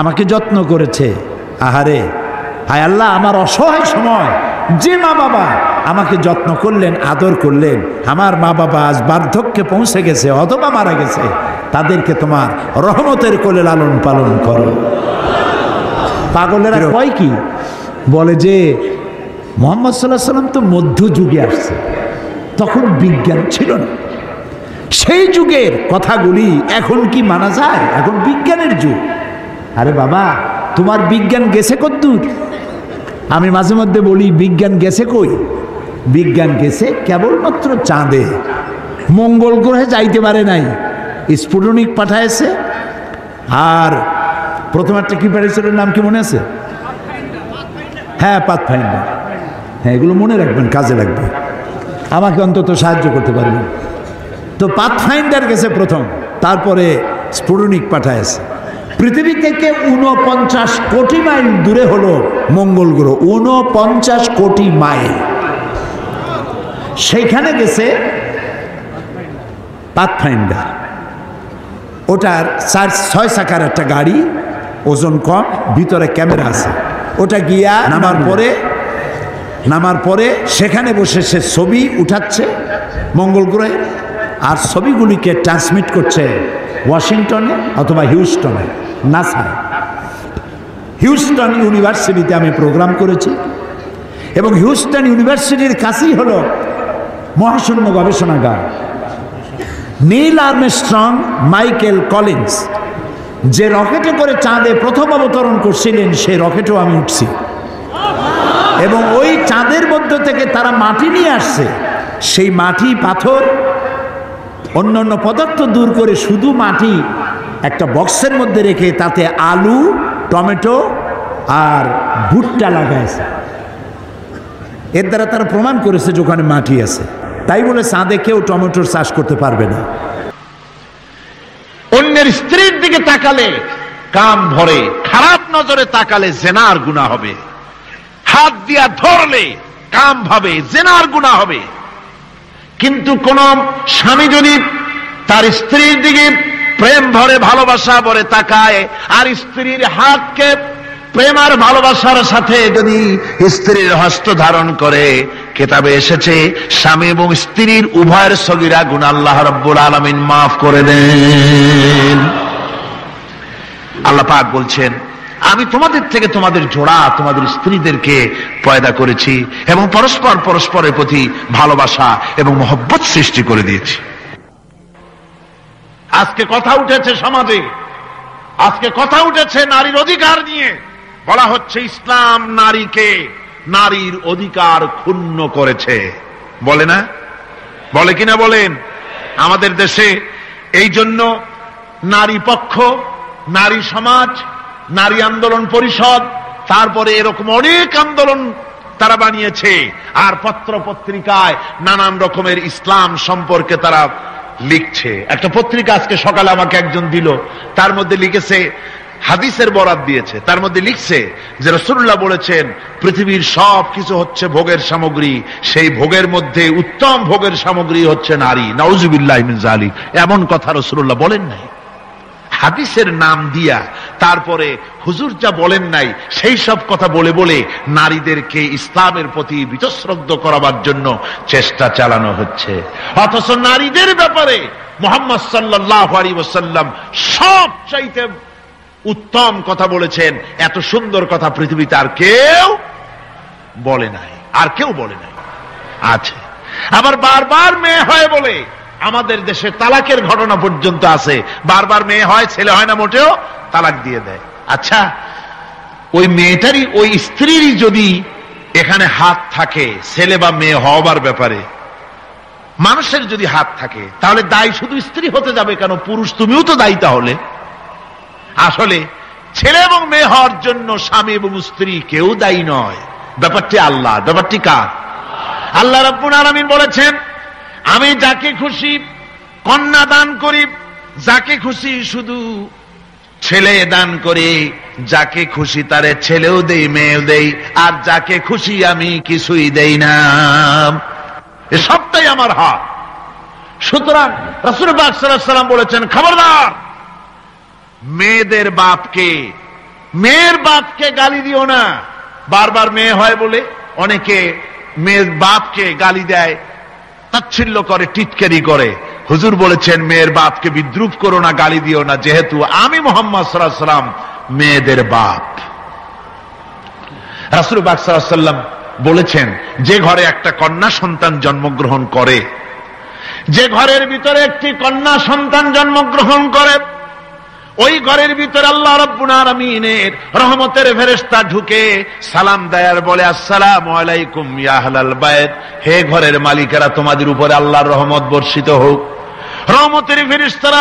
আমাকে যত্ন করেছে। আহারে, হায় আল্লাহ, আমার অসহায় সময় যে মা বাবা আমাকে যত্ন করলেন, আদর করলেন, আমার মা বাবা আজ বার্ধক্যে পৌঁছে গেছে অথবা মারা গেছে, তাদেরকে তোমার রহমতের কোলে লালন পালন করো। পাগলেরা কয় কি বলে যে মুহাম্মদ সাল্লাল্লাহু আলাইহি সাল্লাম তো মধ্যযুগে আসছে, তখন বিজ্ঞান ছিল না। সেই যুগের কথাগুলি এখন কি মানা যায়? এখন বিজ্ঞানের যুগ। আরে বাবা, তোমার বিজ্ঞান গেছে কতদূর? আমি মাঝে মধ্যে বলি, বিজ্ঞান গেছে কই? বিজ্ঞান গেছে কেবলমাত্র চাঁদে, মঙ্গল গ্রহে যাইতে পারে নাই। স্পুটনিক পাঠাইছে, আর প্রথম একটা কি পাঠিয়েছিল, নাম কি মনে আছে? হ্যাঁ, পাথফাইন্ডার। হ্যাঁ, এগুলো মনে রাখবেন, কাজে লাগবে, আমাকে অন্তত সাহায্য করতে পারবেন। তো পাথফাইন্ডার গেছে প্রথম, তারপরে স্ফুটনিক পাঠায়ছে। পৃথিবী থেকে 49 কোটি মাইল দূরে হলো মঙ্গল গ্রহ, 49 কোটি মাইল। সেইখানে গেছে পাথফাইন্ডার। ওটার 6 চাকার একটা গাড়ি, ওজন কম, ভিতরে ক্যামেরা আছে। ওটা গিয়া নামার পরে সেখানে বসে সে ছবি উঠাচ্ছে মঙ্গল গ্রহে, আর ছবিগুলিকে ট্রান্সমিট করছে ওয়াশিংটনে অথবা হিউস্টনে, নাসায়। হিউস্টন ইউনিভার্সিটিতে আমি প্রোগ্রাম করেছি, এবং হিউস্টন ইউনিভার্সিটির কাছেই হলো মহাশূন্য গবেষণাগার। নীল আর্মস্ট্রং, মাইকেল কলিন্স যে রকেটে করে চাঁদে প্রথম অবতরণ করছিলেন, সেই রকেটেও আমি উঠছি, এবং ওই চাঁদের মধ্য থেকে তারা মাটি নিয়ে আসছে। সেই মাটি, পাথর, অন্যান্য পদার্থ দূর করে শুধু মাটি একটা বক্সের মধ্যে রেখে তাতে আলু, টমেটো আর ভুট্টা লাগাইছে। এর দ্বারা তারা প্রমাণ করেছে যে ওখানে মাটি আছে। তাই বলে চাঁদে কেউ টমেটোর চাষ করতে পারবে না। অন্যের স্ত্রীর দিকে তাকালে কাম ভরে, খারাপ নজরে তাকালে জেনার গুনাহ হবে, হাত দিয়া ধরলে কাম ভাবে জেনার গুনাহ হবে। কিন্তু কোন স্বামী যদি তার স্ত্রীর দিকে প্রেম ভরে, ভালোবাসা ভরে তাকায়, আর স্ত্রীর হাতকে প্রেম আর ভালোবাসার সাথে যদি স্ত্রীর হস্ত ধারণ করে, কিতাবে এসেছে স্বামী এবং স্ত্রীর উভয়ের সগীরা গুনাহ আল্লাহ রাব্বুল আলামিন মাফ করে দেন। আল্লাহ পাক বলছেন, আমি তোমাদের থেকে তোমাদের জোড়া, তোমাদের স্ত্রীদেরকে পয়দা করেছি এবং পরস্পরের প্রতি ভালোবাসা এবং মহব্বত সৃষ্টি করে দিয়েছি। আজকে কথা উঠেছে সমাজে, আজকে কথা উঠেছে নারীর অধিকার নিয়ে। বলা হচ্ছে ইসলাম নারীকে, নারীর অধিকার ক্ষুণ্ণ করেছে, বলে না? বলে কিনা বলেন? আমাদের দেশে এই জন্য নারী পক্ষ, নারী সমাজ, নারী আন্দোলন পরিষদ, তারপরে এরকম অনেক আন্দোলন তারা বানিয়েছে, আর পত্র পত্রিকায় নানান রকমের ইসলাম সম্পর্কে তারা লিখছে। একটা পত্রিকা আজকে সকালে আমাকে একজন দিল, তার মধ্যে লিখেছে, হাদিসের বরাত দিয়েছে, তার মধ্যে লিখছে যে রাসূলুল্লাহ বলেছেন পৃথিবীর সব কিছু হচ্ছে ভোগের সামগ্রী, সেই ভোগের মধ্যে উত্তম ভোগের সামগ্রী হচ্ছে নারী। নাউযুবিল্লাহি মিন যালিক, এমন কথা রাসূলুল্লাহ বলেন নাই। হাদিসের নাম দিয়া তারপরে হুজুর যা বলেন নাই সেই সব কথা বলে বলে নারীদেরকে ইসলামের প্রতি বীতশ্রদ্ধ করাবার জন্য চেষ্টা চালানো হচ্ছে। অথচ নারীদের ব্যাপারে মুহাম্মদ সাল্লাল্লাহু আলাইহি ওয়াসাল্লাম সবচাইতে উত্তম কথা বলেছেন। এত সুন্দর কথা পৃথিবীতে আর কেউ বলে নাই, আর কেউ বলে নাই। আছে আবার বারবার মেয়ে হয় বলে আমাদের দেশে তালাকের ঘটনা পর্যন্ত আছে। বারবার মেয়ে হয়, ছেলে হয় না মোটেও, তালাক দিয়ে দেয়। আচ্ছা, ওই মেয়েটারই, ওই স্ত্রীরই যদি এখানে হাত থাকে ছেলে বা মেয়ে হওয়ার ব্যাপারে, মানুষের যদি হাত থাকে, তাহলে দায়ী শুধু স্ত্রী হতে যাবে কেন? পুরুষ তুমিও তো দায়ী। তাহলে আসলে ছেলে এবং মেয়ে হওয়ার জন্য স্বামী এবং স্ত্রী কেউ দায়ী নয়। ব্যাপারটি আল্লাহ। ব্যাপারটি কার? আল্লাহ রাব্বুল আলামিন বলেছেন, আমি যাকে খুশি কন্যা দান করি, যাকে খুশি শুধু ছেলে দান করি, যাকে খুশি তারে ছেলেও দেই, মেয়েও দেই, আর যাকে খুশি আমি কিছুই দেই না। এ সবটাই আমার হাত। সুতরাং রাসূল পাক সাল্লাল্লাহু আলাইহি ওয়াসাল্লাম বলেছেন, খবরদার মেয়েদের বাপকে, মেয়ের বাপকে গালি দিও না। বারবার মেয়ে হয় বলে অনেকে মেয়ের বাপকে গালি দেয়, তাচ্ছিল্য করে, টিটকারি করে। হুজুর বলেছেন মেয়ের বাপকে বিদ্রুপ করো না, গালি দিও না, যেহেতু আমি মুহাম্মদ সাল্লাল্লাহু আলাইহি ওয়াসাল্লাম মেয়েদের বাপ। রাসূল পাক সাল্লাল্লাহু আলাইহি ওয়াসাল্লাম বলেছেন, যে ঘরে একটা কন্যা সন্তান জন্মগ্রহণ করে, যে ঘরের ভিতরে একটি কন্যা সন্তান জন্মগ্রহণ করে, ওই ঘরের ভিতরে আল্লাহ রাব্বুল আলামিনের রহমতের ফেরেশতা ঢুকে সালাম দেয় আর বলে, আসসালামু আলাইকুম ইয়া আহলাল বাইত, হে ঘরের মালিকেরা, তোমাদের উপরে আল্লাহর রহমত বর্ষিত হোক। রহমতের ফেরেশতারা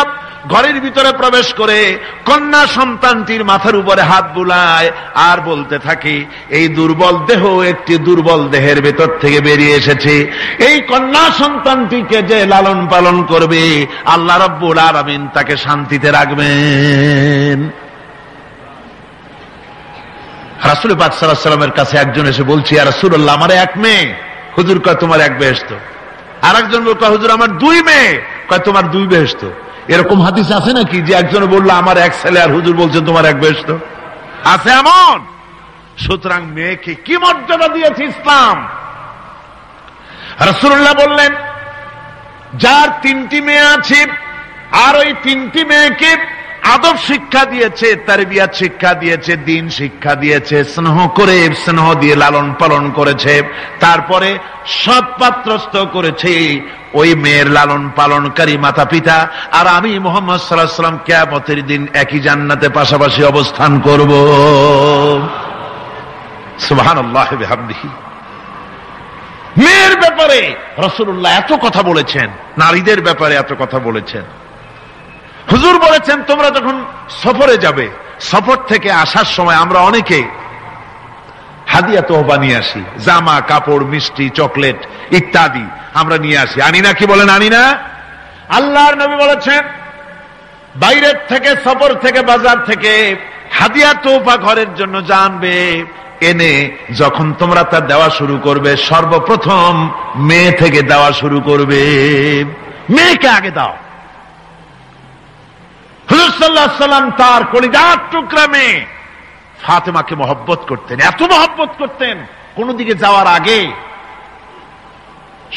ঘরের ভিতরে প্রবেশ করে কন্যা সন্তানটির মাথার উপরে হাত বুলায় আর বলতে থাকে, এই দুর্বল দেহ একটি দুর্বল দেহের ভেতর থেকে বেরিয়ে এসেছে, এই কন্যা সন্তানটিকে যে লালন পালন করবে আল্লাহ রাব্বুল আলামিন তাকে শান্তিতে রাখবেন। রাসূল পাক সাল্লাল্লাহু আলাইহি ওয়াসাল্লামের কাছে একজন এসে বলছে, ইয়া রাসূলুল্লাহ, আমার এক মেয়ে। হুজুর কয়, তোমার এক বেহেশত। আর একজন বলল, হুজুর আমার দুই মেয়ে। কয়, তোমার দুই বেহেশত। এরকম হাদিস আছে নাকি যে একজনে বললো আমার এক ছেলে আর হুজুর বলছেন তোমার এক বেহেশত? আছে এমন? সুতরাং মেয়েকে কি মর্যাদা দিয়েছে ইসলাম। রাসূলুল্লাহ বললেন, যার তিনটি মেয়ে আছে আর ওই তিনটি মেয়েকে আদব শিক্ষা দিয়েছে, তারবিয়াত শিক্ষা দিয়েছে, দ্বীন শিক্ষা দিয়েছে, স্নেহ করে স্নেহ দিয়ে লালন পালন করেছে, তারপরে সৎ পাত্রস্থ করেছে, ওই মেয়ের লালন পালনকারী মাতা পিতা আর আমি মুহাম্মদ সাল্লাল্লাহু আলাইহি ওয়াসাল্লাম কিয়ামতের দিন একই জান্নাতে পাশাপাশি অবস্থান করব। সুবহানাল্লাহি ওয়া বিহামদিহি। মেয়ের ব্যাপারে রাসূলুল্লাহ এত কথা বলেছেন, নারীদের ব্যাপারে এত কথা বলেছেন। হুজুর বলেছেন, তোমরা যখন সফরে যাবে, সফর থেকে আসার সময় আমরা অনেকে হাদিয়া তোহবা নিয়ে আসি, জামা কাপড় মিষ্টি চকলেট ইত্যাদি আমরা নিয়ে আসি, আনি না? কি বলেন, আনি না? আল্লাহর নবী বলেছেন, বাইরের থেকে সফর থেকে বাজার থেকে হাদিয়া তোহবা ঘরের জন্য জানবে, এনে যখন তোমরা তা দেওয়া শুরু করবে সর্বপ্রথম মেয়ে থেকে দেওয়া শুরু করবে, মেয়েকে আগে দাও। হুজুর সাল্লাল্লাহু আলাইহি ওয়াসাল্লাম তার কলিজার টুকরা মেয়ে ফাতেমাকে মহব্বত করতেন, এত মহব্বত করতেন, কোন দিকে যাওয়ার আগে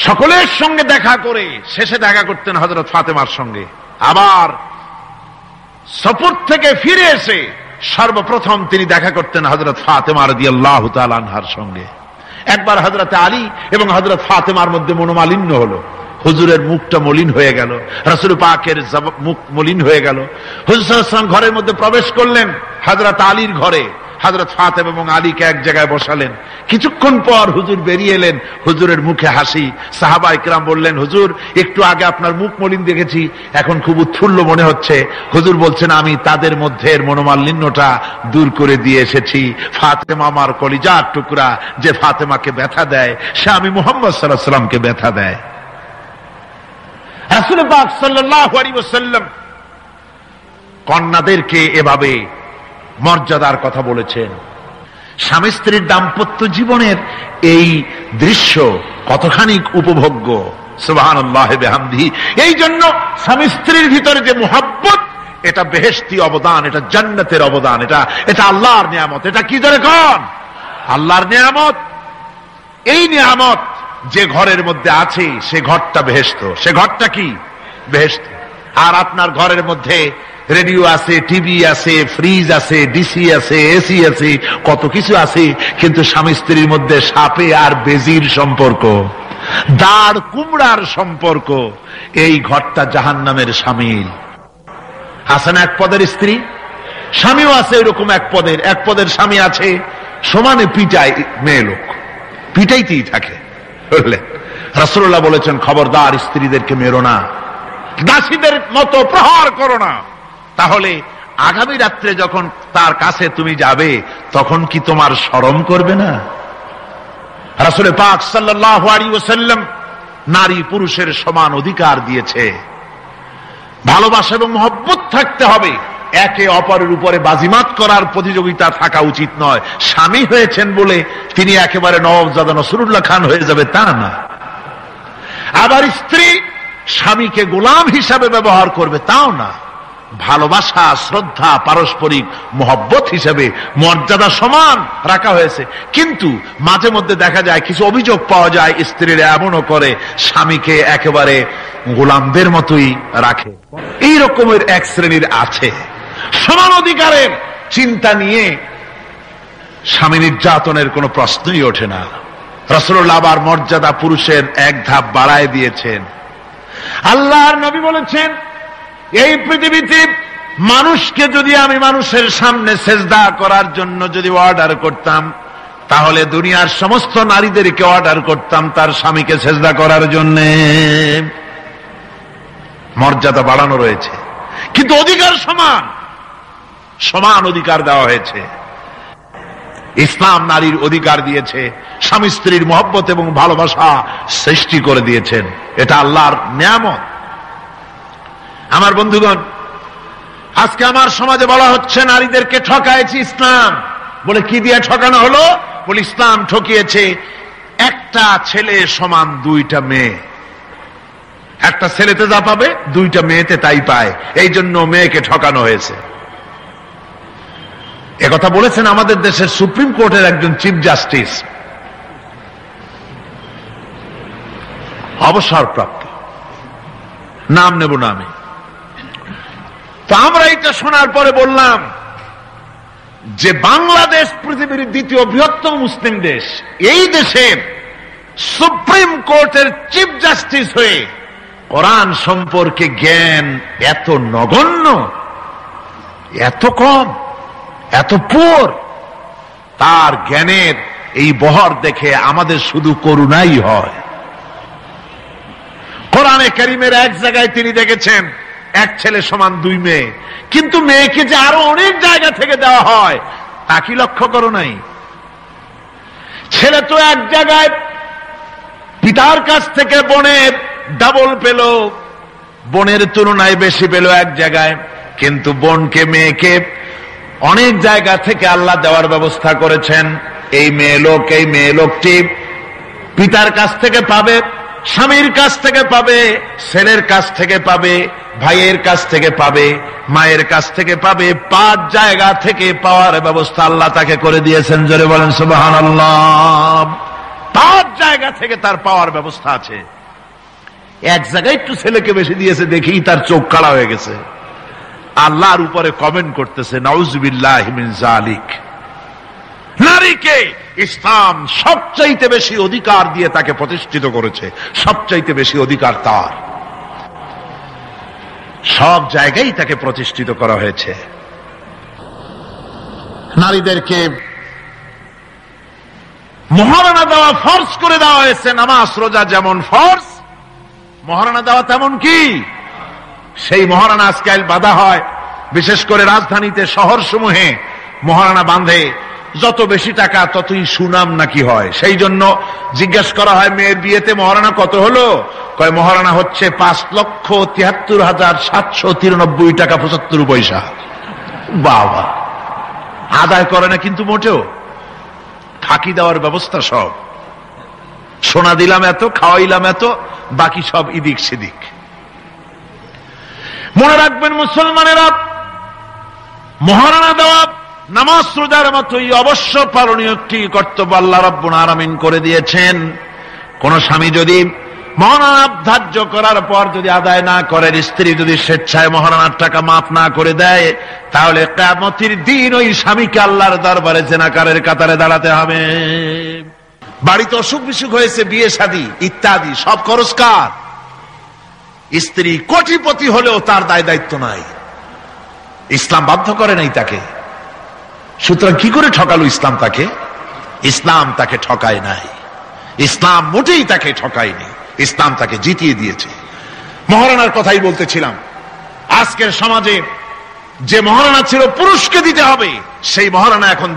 সকলের সঙ্গে দেখা করে শেষে দেখা করতেন হযরত ফাতেমার সঙ্গে। আবার সফর থেকে ফিরে এসে সর্বপ্রথম তিনি দেখা করতেন হযরত ফাতেমা রাদিয়াল্লাহু তাআলা আনহার সঙ্গে। একবার হযরত আলী এবং হযরত ফাতেমার মধ্যে মনোমালিন্য হলো, হুজুরের মুখটা মলিন হয়ে গেল, রাসূল পাকের মুখ মলিন হয়ে গেল। হুজুর সাল্লাল্লাহু আলাইহি ওয়াসাল্লাম ঘরের মধ্যে প্রবেশ করলেন, হযরত আলীর ঘরে হযরত ফাতেমা এবং আলীকে এক জায়গায় বসালেন। কিছুক্ষণ পর হুজুর বেরিয়ে এলেন, হুজুরের মুখে হাসি। সাহাবায়ে কেরাম বললেন, হুজুর একটু আগে আপনার মুখ মলিন দেখেছি, এখন খুব উৎফুল্ল মনে হচ্ছে। হুজুর বলছেন, আমি তাদের মধ্যে মনোমালিন্যটা দূর করে দিয়ে এসেছি। ফাতেমা আমার কলিজার টুকরা, যে ফাতেমাকে ব্যথা দেয় সে আমি মুহাম্মদ সাল্লাল্লাহু আলাইহি ওয়াসাল্লামকে ব্যথা দেয়। রাসূল পাক সাল্লাল্লাহু আলাইহি ওয়াসাল্লাম কন্যাদেরকে এভাবে মর্যাদার কথা বলেছেন। স্বামী স্ত্রীর দাম্পত্য জীবনের এই দৃশ্য কতখানি উপভোগ্য, সুবহানাল্লাহি ওয়া বিহামদিহি। এই জন্য স্বামী স্ত্রীর ভিতরে যে মুহাব্বত, এটা বেহেশতি অবদান, এটা জান্নাতের অবদান, এটা আল্লাহর নিয়ামত। এটা কি ধরে কোন? আল্লাহর নিয়ামত। এই নিয়ামত যে ঘরের মধ্যে আছে সে ঘরটা বেহেশত, সে ঘরটা কি? বেহেশত। আর আপনার ঘরের মধ্যে রেডিও আছে, টিভি আছে, ফ্রিজ আছে, ডিসি আছে, এসি আছে, কত কিছু আছে, কিন্তু স্বামী স্ত্রীর মধ্যে সাপে আর বেজির সম্পর্ক, দাঁড় কুমড়ার সম্পর্ক, এই ঘরটা জাহান্নামের শামিল। আছে না এক পদের স্ত্রী? স্বামীও আছে এরকম এক পদের স্বামী আছে, সমানে পিটায় মেয়ে লোক, পিটাইতেই থাকে। বুঝলেন? রাসূলুল্লাহ বলেছেন, খবরদার স্ত্রীদেরকে মেরো না, দাসীদের মতো প্রহার করো না। তাহলে আগামী রাত্রে যখন তার কাছে তুমি যাবে তখন কি তোমার শরম করবে না? রাসূল পাক সাল্লাল্লাহু আলাইহি ওয়াসাল্লাম নারী পুরুষের সমান অধিকার দিয়েছে। ভালোবাসা এবং মহব্বত থাকতে হবে, একে অপরের উপরে বাজিমাত করার প্রতিযোগিতা থাকা উচিত নয়। স্বামী হয়েছেন বলে তিনি একেবারে নওয়াবজাদা নসরুল্লাহ খান হয়ে যাবে তা না। আবার স্ত্রী স্বামীকে গোলাম হিসাবে ব্যবহার করবে তাও না। ভালোবাসা, শ্রদ্ধা, পারস্পরিক মহব্বত হিসেবে মর্যাদা সমান রাখা হয়েছে। কিন্তু মাঝে মধ্যে দেখা যায়, কিছু অভিযোগ পাওয়া যায়, স্ত্রীরা এমনও করে স্বামীকে একেবারে গোলামদের মতোই রাখে। এই রকমের এক শ্রেণীর আছে। সমান অধিকারের চিন্তা নিয়ে স্বামী নির্যাতনের কোনো প্রশ্নই ওঠে না। রাসূলুল্লাহ আবার মর্যাদা পুরুষের এক ধাপ বাড়ায় দিয়েছেন। আল্লাহর নবী বলেছেন, এই পৃথিবীতে মানুষকে যদি আমি মানুষের সামনে সেজদা করার জন্য যদি অর্ডার করতাম, তাহলে দুনিয়ার সমস্ত নারীদেরকে অর্ডার করতাম তার স্বামীকে সেজদা করার জন্য। মর্যাদা বাড়ানো রয়েছে। কিন্তু অধিকার সমান, সমান অধিকার দেওয়া হয়েছে। ইসলাম নারীর অধিকার দিয়েছে, স্বামী স্ত্রীর মহব্বত এবং ভালোবাসা সৃষ্টি করে দিয়েছেন। এটা আল্লাহর নিয়ামত। আমার বন্ধুগণ, আজকে আমার সমাজে বলা হচ্ছে নারীদেরকে ঠকাইছে ইসলাম। বলে কি দিয়ে ঠকানো হলো? বলে ইসলাম ঠকিয়েছে একটা ছেলে সমান দুইটা মেয়ে। একটা ছেলেতে যা পাবে দুইটা মেয়েতে তাই পায়, এই জন্য মেয়েকে ঠকানো হয়েছে। একথা বলেছেন আমাদের দেশের সুপ্রিম কোর্টের একজন চিফ জাস্টিস, অবসরপ্রাপ্ত, নাম নেব না আমি। তো আমরা এটা শোনার পরে বললাম যে বাংলাদেশ পৃথিবীর দ্বিতীয় বৃহত্তম মুসলিম দেশ, এই দেশের সুপ্রিম কোর্টের চিফ জাস্টিস হয়ে কোরআন সম্পর্কে জ্ঞান এত নগণ্য, এত কম, এত পুর, তার জ্ঞানের এই বহর দেখে আমাদের শুধু করুণাই হয়। কোরআনে কারীমের এক জায়গায় তিনি দেখেছেন এক ছেলে সমান দুই মেয়ে, কিন্তু মেয়েকে যে আরো অনেক জায়গা থেকে দেওয়া হয় তা কি লক্ষ্য করো নাই? ছেলে তো এক জায়গায় পিতার কাছ থেকে বোনের ডাবল পেল, বোনের তুলনায় বেশি পেল এক জায়গায়, কিন্তু বোনকে মেয়েকে অনেক জায়গা থেকে আল্লাহ দেওয়ার ব্যবস্থা করেছেন। এই মেয়ে লোকটি পিতার কাছ থেকে পাবে, স্বামীর কাছ থেকে পাবে, ছেলের কাছ থেকে পাবে, ভাইয়ের কাছ থেকে পাবে, মায়ের কাছ থেকে পাবে, 5 জায়গা থেকে পাওয়ার ব্যবস্থা আল্লাহ তাকে করে দিয়েছেন। জোরে বলেন সুবহানাল্লাহ। 5 জায়গা থেকে তার পাওয়ার ব্যবস্থা আছে। এক জায়গায় একটু ছেলেকে বেশি দিয়েছে, দেখি তার চোখ কালা হয়ে গেছে, আল্লাহর উপরে কমেন্ট করতেছে নাউযুবিল্লাহি মিন যালিক। নারীকে ইসলাম সবচাইতে বেশি অধিকার দিয়ে তাকে প্রতিষ্ঠিত করেছে, সবচাইতে বেশি অধিকার তার, সব জায়গায় তাকে প্রতিষ্ঠিত করা হয়েছে। নারীদেরকে মহারণা দেওয়া ফরজ করে দেওয়া হয়েছে। নামাজ রোজা যেমন ফরজ, মহারণা দেওয়া তেমন কি? সেই মহারণা আজকাল বাঁধা হয়, বিশেষ করে রাজধানীতে, শহর সমূহে মহারণা বাঁধে। যত বেশি টাকা ততই সুনাম নাকি হয়। সেই জন্য জিজ্ঞেস করা হয় মেয়ের বিয়েতে মহারণা কত হলো? কয় মহারণা হচ্ছে 5,73,793 টাকা 75 পয়সা। বাবা, আদায় করে না কিন্তু মোটেও, ফাঁকি দেওয়ার ব্যবস্থা সব। সোনা দিলাম এত, খাওয়াইলাম এত, বাকি সব ইদিক সেদিক। মনে রাখবেন মুসলমানেরা, মহারণা দেওয়া নামাজ রোজার মতোই অবশ্য পালনীয় একটি কর্তব্য আল্লাহ রাব্বুল আলামিন করে দিয়েছেন। কোন স্বামী যদি মহারণা ধার্য করার পর যদি আদায় না করেন, স্ত্রী যদি স্বেচ্ছায় মহারণার টাকা মাফ না করে দেয়, তাহলে কিয়ামতের দিন ওই স্বামীকে আল্লাহর দরবারে জেনাকারের কাতারে দাঁড়াতে হবে। বাড়িতে অসুখ বিসুখ হয়েছে, বিয়ে শাদী ইত্যাদি সব খরচ কার? স্ত্রী কোটিপতি হলেও তার দায় দায়িত্ব নাই, ইসলাম বাধ্য করে নাই তাকে। সুতরাং কি করে ঠকালো ইসলাম তাকে? ইসলাম তাকে ঠকায় নাই, ইসলাম মোটেই তাকে ঠকায়নি, ইসলাম তাকে জিতিয়ে দিয়েছে। মহারণার কথাই বলতেছিলাম। আজকের সমাজে যে মহারণা ছিল পুরুষকে দিতে হবে, সেই মহারণা এখন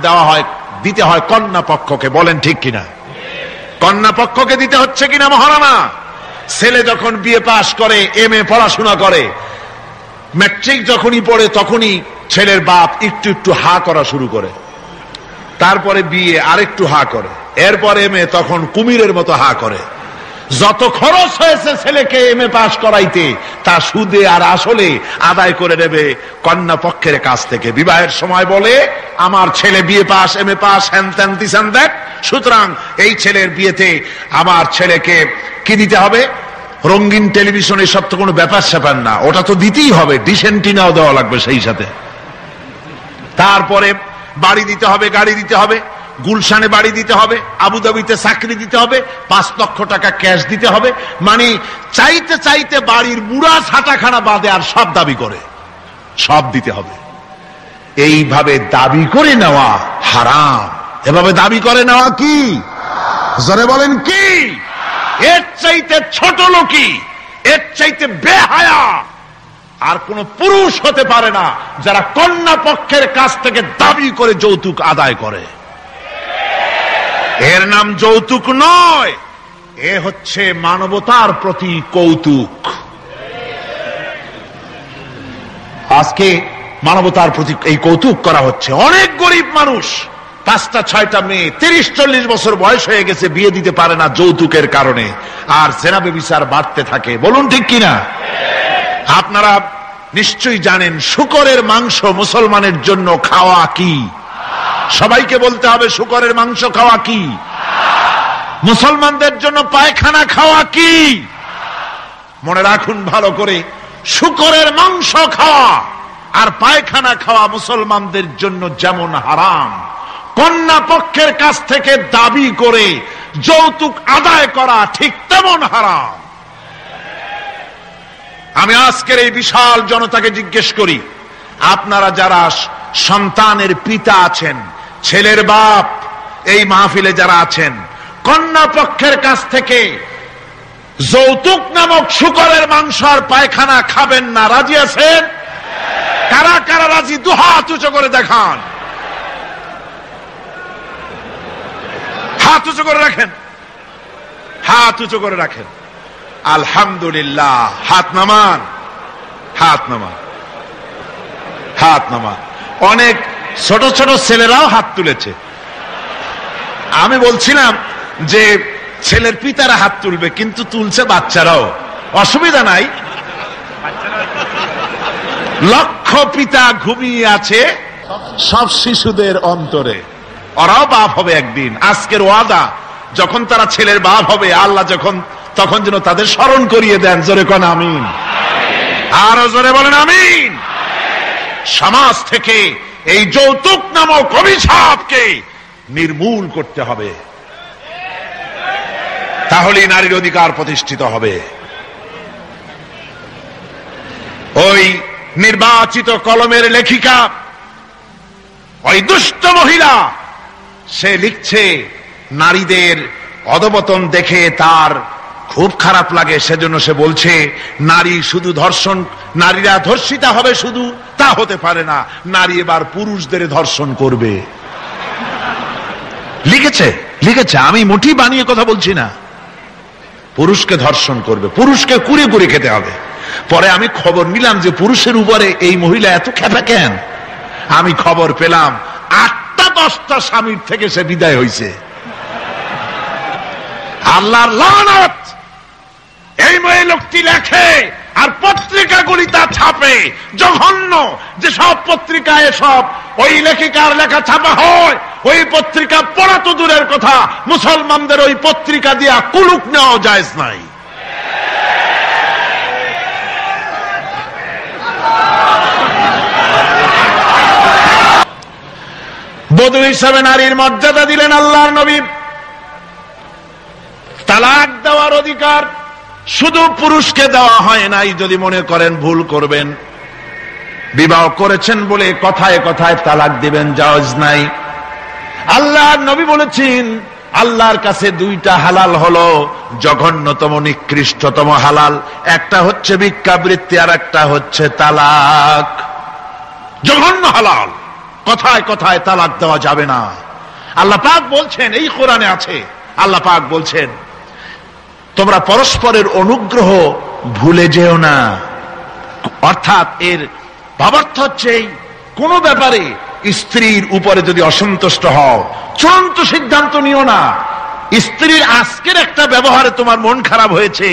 দিতে হয় কন্যা পক্ষকে। বলেন ঠিক কিনা? কন্যা পক্ষকে দিতে হচ্ছে কিনা মহারণা? ছেলে যখন বিয়ে পাশ করে, MA পড়াশোনা করে, ম্যাট্রিক যখনই পড়ে, তখনই ছেলের বাপ একটু একটু হা করা শুরু করে, তারপরে বিয়ে আরেকটু হা করে, এরপর MA, তখন কুমিরের মতো হা করে। যত খরচ হয়েছে ছেলেকে MA পাশ করাইতে, তা সুদে আর আসলে আদায় করে নেবে কন্যা পক্ষের কাছ থেকে। বিবাহের সময় বলে আমার ছেলে বিয়ে পাস, MA পাস, হ্যান ত্যান দিছেন দেখ, সুতরাং এই ছেলের বিয়েতে আমার ছেলেকে কি দিতে হবে? রঙিন টেলিভিশন, এসব তো কোনো ব্যাপার স্যাপার না, ওটা তো দিতেই হবে, ডিসেন্টিনাও দেওয়া লাগবে সেই সাথে। তারপরে বাড়ি দিতে হবে, গাড়ি দিতে হবে, গুলশানে বাড়ি দিতে হবে, আবুধাবিতে চাকরি দিতে হবে, 5 লক্ষ টাকা ক্যাশ দিতে হবে। মানে চাইতে চাইতে বাড়ির মুড়া ছাটাখানা বাদে আর সব দাবি করে, সব দিতে হবে। এইভাবে দাবি করে নেওয়া হারাম। এভাবে দাবি করে নেওয়া কি? জোরে বলেন কি? এর চাইতে ছোট লোকই, এর চাইতে বেহায়া আর কোন পুরুষ হতে পারে না যারা কন্যা পক্ষের কাছ থেকে দাবি করে যৌতুক আদায় করে। এর নাম যৌতুক নয়, এ হচ্ছে মানবতার প্রতি কৌতুক। আজকে মানবতার প্রতি এই কৌতুক করা হচ্ছে। অনেক গরিব মানুষ 5টা 6টা মেয়ে 30-40 বছর বয়স হয়ে গেছে, বিয়ে দিতে পারে না যৌতুকের কারণে, আর জেনা ব্যভিচার বাড়তে থাকে। বলুন ঠিক কিনা? আপনারা নিশ্চয়ই জানেন শূকরের মাংস মুসলমানের জন্য খাওয়া কি? সবাইকে বলতে হবে শূকরের মাংস খাওয়া কি? মুসলমানদের জন্য পায়খানা খাওয়া কি? মনে রাখুন ভালো করে, শূকরের মাংস খাওয়া আর পায়খানা খাওয়া মুসলমানদের জন্য যেমন হারাম, কন্যা পক্ষের কাছ থেকে দাবি করে যৌতুক আদায় করা ঠিক তেমন হারাম। আমি আজকের এই বিশাল জনতাকে জিজ্ঞেস করি, আপনারা যারা সন্তানের পিতা আছেন, ছেলের বাপ, এই মাহফিলে যারা আছেন, কন্যা পক্ষের কাছ থেকে যৌতুক নামক শূকরের মাংস আর পায়খানা খাবেন না, রাজি আছেন? কারা কারা রাজি? দুহাত উঁচু করে দেখান, হাত উঁচু করে রাখেন, হাত উঁচু করে রাখেন। আলহামদুলিল্লাহ। হাত নামান, হাত নামান, হাত নামান। অনেক ছোট ছোট ছেলেরাও হাত তুলেছে। আমি বলছিলাম যে ছেলের পিতারা হাত তুলবে, কিন্তু তুলছে বাচ্চারাও, অসুবিধা নাই। লক্ষ পিতা ঘুমিয়ে আছে সব শিশুদের অন্তরে, ওরাও বাপ হবে একদিন। আজকের ওয়াদা, যখন তারা ছেলের বাপ হবে, আল্লাহ তখন যেন তাদের স্মরণ করিয়ে দেন। জোরে কোন আমিন, আরো জোরে বলেন আমিন। সমাজ থেকে এই যৌতুক নামক অভিশাপকে নির্মূল করতে হবে, তাহলেই নারীর অধিকার প্রতিষ্ঠিত হবে। ওই নির্বাচিত কলমের লেখিকা, ওই দুষ্ট মহিলা, সে লিখছে নারীদের অধপতন দেখে তার খুব খারাপ লাগে, সেজন্য সে বলছে নারী শুধু ধর্ষণ, নারীরা ধর্ষিতা হবে শুধু তা হতে পারে না, নারী এবার পুরুষদের ধর্ষণ করবে। লিখেছে, লিখেছে, আমি মোটেই বানিয়ে কথা বলছি না। পুরুষকে ধর্ষণ করবে, পুরুষকে কুড়ে কুড়ে খেতে হবে। পরে আমি খবর নিলাম যে পুরুষের উপরে এই মহিলা এত খেপা কেন। আমি খবর পেলাম 8টা-10টা স্বামীর থেকে সে বিদায় হয়েছে। আল্লাহর লানত! এই মেয়ে লোকটি লেখে আর পত্রিকাগুলি তা ছাপে। জঘন্য যে সব পত্রিকায় সব ওই লেখিকার লেখা ছাপা হয়, ওই পত্রিকা পড়া তো দূরের কথা, মুসলমানদের ওই পত্রিকা দিয়া কুলুক নেওয়া জায়েজ নাই। বধূ হিসাবে নারীর মর্যাদা দিলেন আল্লাহর নবী। তালাক দেওয়ার অধিকার শুধু পুরুষকে দেওয়া হয় নাই। যদি মনে করেন ভুল করবেন, বিবাহ করেছেন বলে কথায় কথায় তালাক দিবেন, জায়েজ নাই। আল্লাহর নবী বলেছেন আল্লাহর কাছে 2টা হালাল হলো, জঘন্যতম নিকৃষ্টতম হালাল। একটা হচ্ছে ভিক্ষাবৃত্তি, আর একটা হচ্ছে তালাক। জঘন্য হালাল, কথায় কথায় তালাক দেওয়া যাবে না। আল্লাহ পাক বলছেন, এই কোরআনে আছে, আল্লাহ পাক বলছেন তোমরা পরস্পরের অনুগ্রহ ভুলে যেও না। অর্থাৎ এর ভাবার্থ হচ্ছে কোন ব্যাপারে স্ত্রীর উপরে যদি অসন্তুষ্ট হও, চূড়ান্ত সিদ্ধান্ত নিও না। স্ত্রীর আজকের একটা ব্যবহারে তোমার মন খারাপ হয়েছে,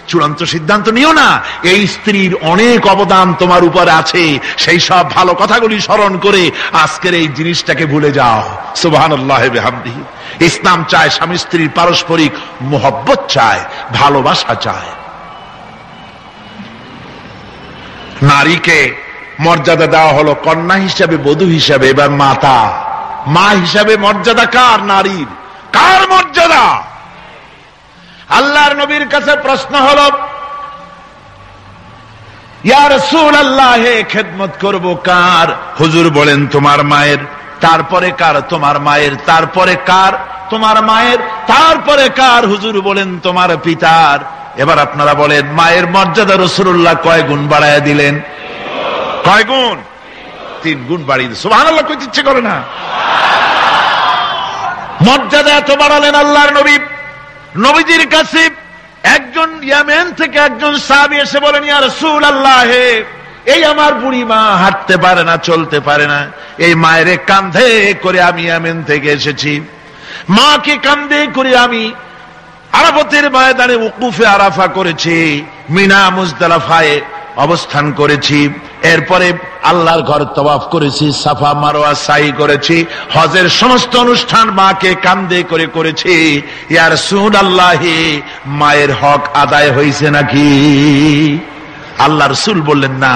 চূড়ান্ত সিদ্ধান্ত নিও না। এই স্ত্রীর অনেক অবদান তোমার উপরে আছে, সেই সব ভালো কথাগুলি স্মরণ করে আজকের এই জিনিসটাকে ভুলে যাও। সুবহানাল্লাহ ওয়া বিহামদিহি। ইসলাম চায় স্বামী স্ত্রীর পারস্পরিক মোহব্বত চায়, ভালোবাসা চায়। নারীকে মর্যাদা দেওয়া হলো কন্যা হিসাবে, বধূ হিসাবে। এবার মাতা, মা হিসাবে মর্যাদা কার? নারীর। কার মর্যাদা? আল্লাহর নবীর কাছে প্রশ্ন হলো, ইয়া রাসূলুল্লাহ, খেদমত করব কার? হুজুর বলেন তোমার মায়ের। তারপরে কার? তোমার মায়ের। তারপরে কার? তোমার মায়ের। তারপরে কার? হুজুর বলেন তোমার পিতার। এবার আপনারা বলেন মায়ের মর্যাদা রাসূলুল্লাহ কয় গুণ বাড়ায়া দিলেন? কয় গুণ? 3 গুণ বাড়িয়ে দিয়েছে। সুবহানাল্লাহ কইতে ইচ্ছে করে না? মর্যাদা এত বাড়ালেন আল্লাহর নবী। নবীজির কাছে একজন ইয়ামেন থেকে একজন সাহাবী এসে বলেন, ইয়া রাসূলুল্লাহ, এই আমার বুড়ি মা হাঁটতে পারে না, চলতে পারে না, এই মায়ের কাঁধে করে আমি ইয়ামেন থেকে এসেছি, মাকে কাঁধে করে আমি আরাফাতের ময়দানে উকুফে আরাফা করেছি, মিনা মুজদালিফায় অবস্থান করেছি, এরপরে আল্লাহর ঘর তওয়াফ করেছি, সাফা মারওয়া সাই করেছি, হজের সমস্ত অনুষ্ঠান মাকে কাঁধে করে করেছি। ইয়া রাসূলুল্লাহ, মায়ের হক আদায় হয়েছে নাকি? আল্লাহ রাসূল বললেন, না,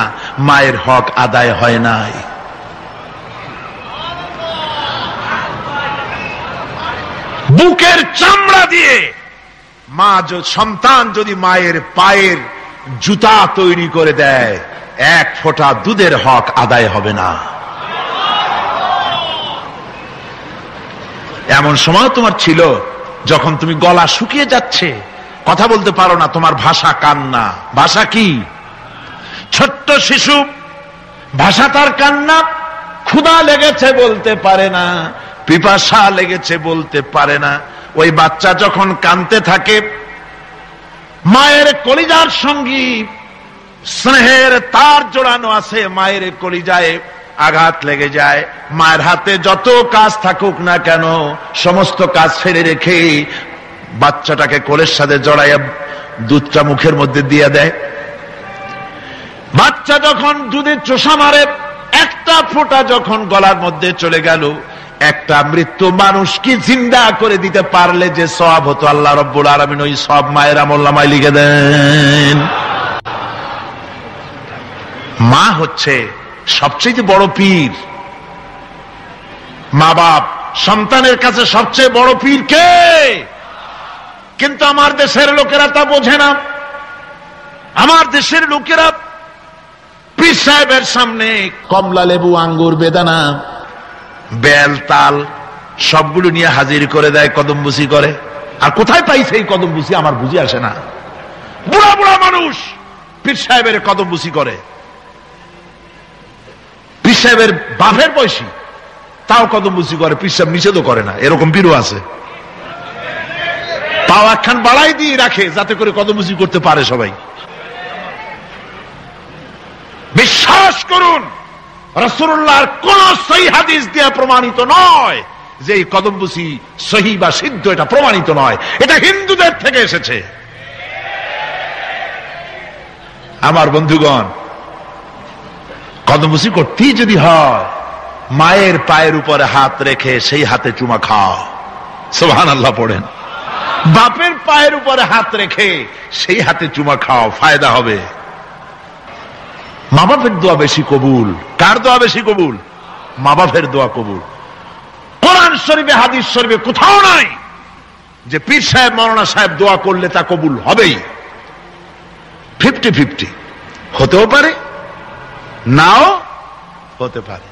মায়ের হক আদায় হয় নাই। বুকের চামড়া দিয়ে মা সন্তান যদি মায়ের পায়ের জুতা তৈরি করে দেয়, 1 ফোঁটা দুধের হক আদায় হবে না। এমন সময় তোমার ছিল যখন তুমি গলা শুকিয়ে যাচ্ছে, কথা বলতে পারো না, তোমার ভাষা কান্না। ভাষা কি? ছোট্ট শিশু, ভাষা তার কান্না। ক্ষুধা লেগেছে বলতে পারে না, পিপাসা লেগেছে বলতে পারে না। ওই বাচ্চা যখন কাঁদতে থাকে, মায়ের কলিজার সঙ্গী স্নেহের তার জোড়ানো আছে, মায়ের কলিজায় আঘাত লেগে যায়। মায়ের হাতে যত কাজ থাকুক না কেন, সমস্ত কাজ ফেলে রেখে বাচ্চাটাকে কোলের সাথে জড়াইয়া দুধটা মুখের মধ্যে দিয়ে দেয়। বাচ্চা যখন দুধে চোষা মারে, একটা ফোঁটা যখন গলার মধ্যে চলে গেল, একটা মৃত্যু মানুষ কি জিন্দা করে দিতে পারলে যে সওয়াব হতো, আল্লাহ রাব্বুল আলামিন ওই সব মায়ের আমলনামায় লিখে দেন। মা হচ্ছে সবচেয়ে বড় পীর। মা বাপ সন্তানের কাছে সবচেয়ে বড় পীর কে? কিন্তু আমার দেশের লোকেরা তা বোঝে না। আমার দেশের লোকেরা পীর সাহেবের সামনে কমলা লেবু, আঙ্গুর, বেদানা, বেল, তাল সবগুলো নিয়ে হাজির করে দেয়, কদমবুসি করে। আর কোথায় পাইছে এই কদমবুসি আমার বুঝে আসে না। বুড়া বুড়া মানুষ পীর সাহেবের কদমবুসি করে। পীর সাহেবের বাপের বয়সী তাও কদমবুসি করে, পীর সাহেব নিষেধও করে না। এরকম পীরও আছে। পাও একখান বাড়াই দিয়ে রাখে যাতে করে কদমবুসি করতে পারে সবাই। বিশ্বাস করুন, রাসূলুল্লাহর কোন সহিহ হাদিস দিয়ে প্রমাণিত নয় যে এই কদমবুসি সহিহ বা সিদ্ধ, এটা প্রমাণিত নয়। এটা হিন্দুদের থেকে এসেছে। আমার বন্ধুগণ, কদমবুসি করতেই যদি হয়, মায়ের পায়ের উপরে হাত রেখে সেই হাতে চুমা খাও, সুবহানাল্লাহ পড়েন। বাপের পায়ের উপরে হাত রেখে সেই হাতে চুমা খাও, ফায়দা হবে। মা বাপের দোয়া বেশি কবুল। কার দোয়া বেশি কবুল? মা বাপের দোয়া কবুল। কোরআন শরীফে, হাদিস শরীফে কোথাও নাই যে পীর সাহেব, মাওলানা সাহেব দোয়া করলে তা কবুল হবেই। 50-50 হতেও পারে, নাও হতে পারে।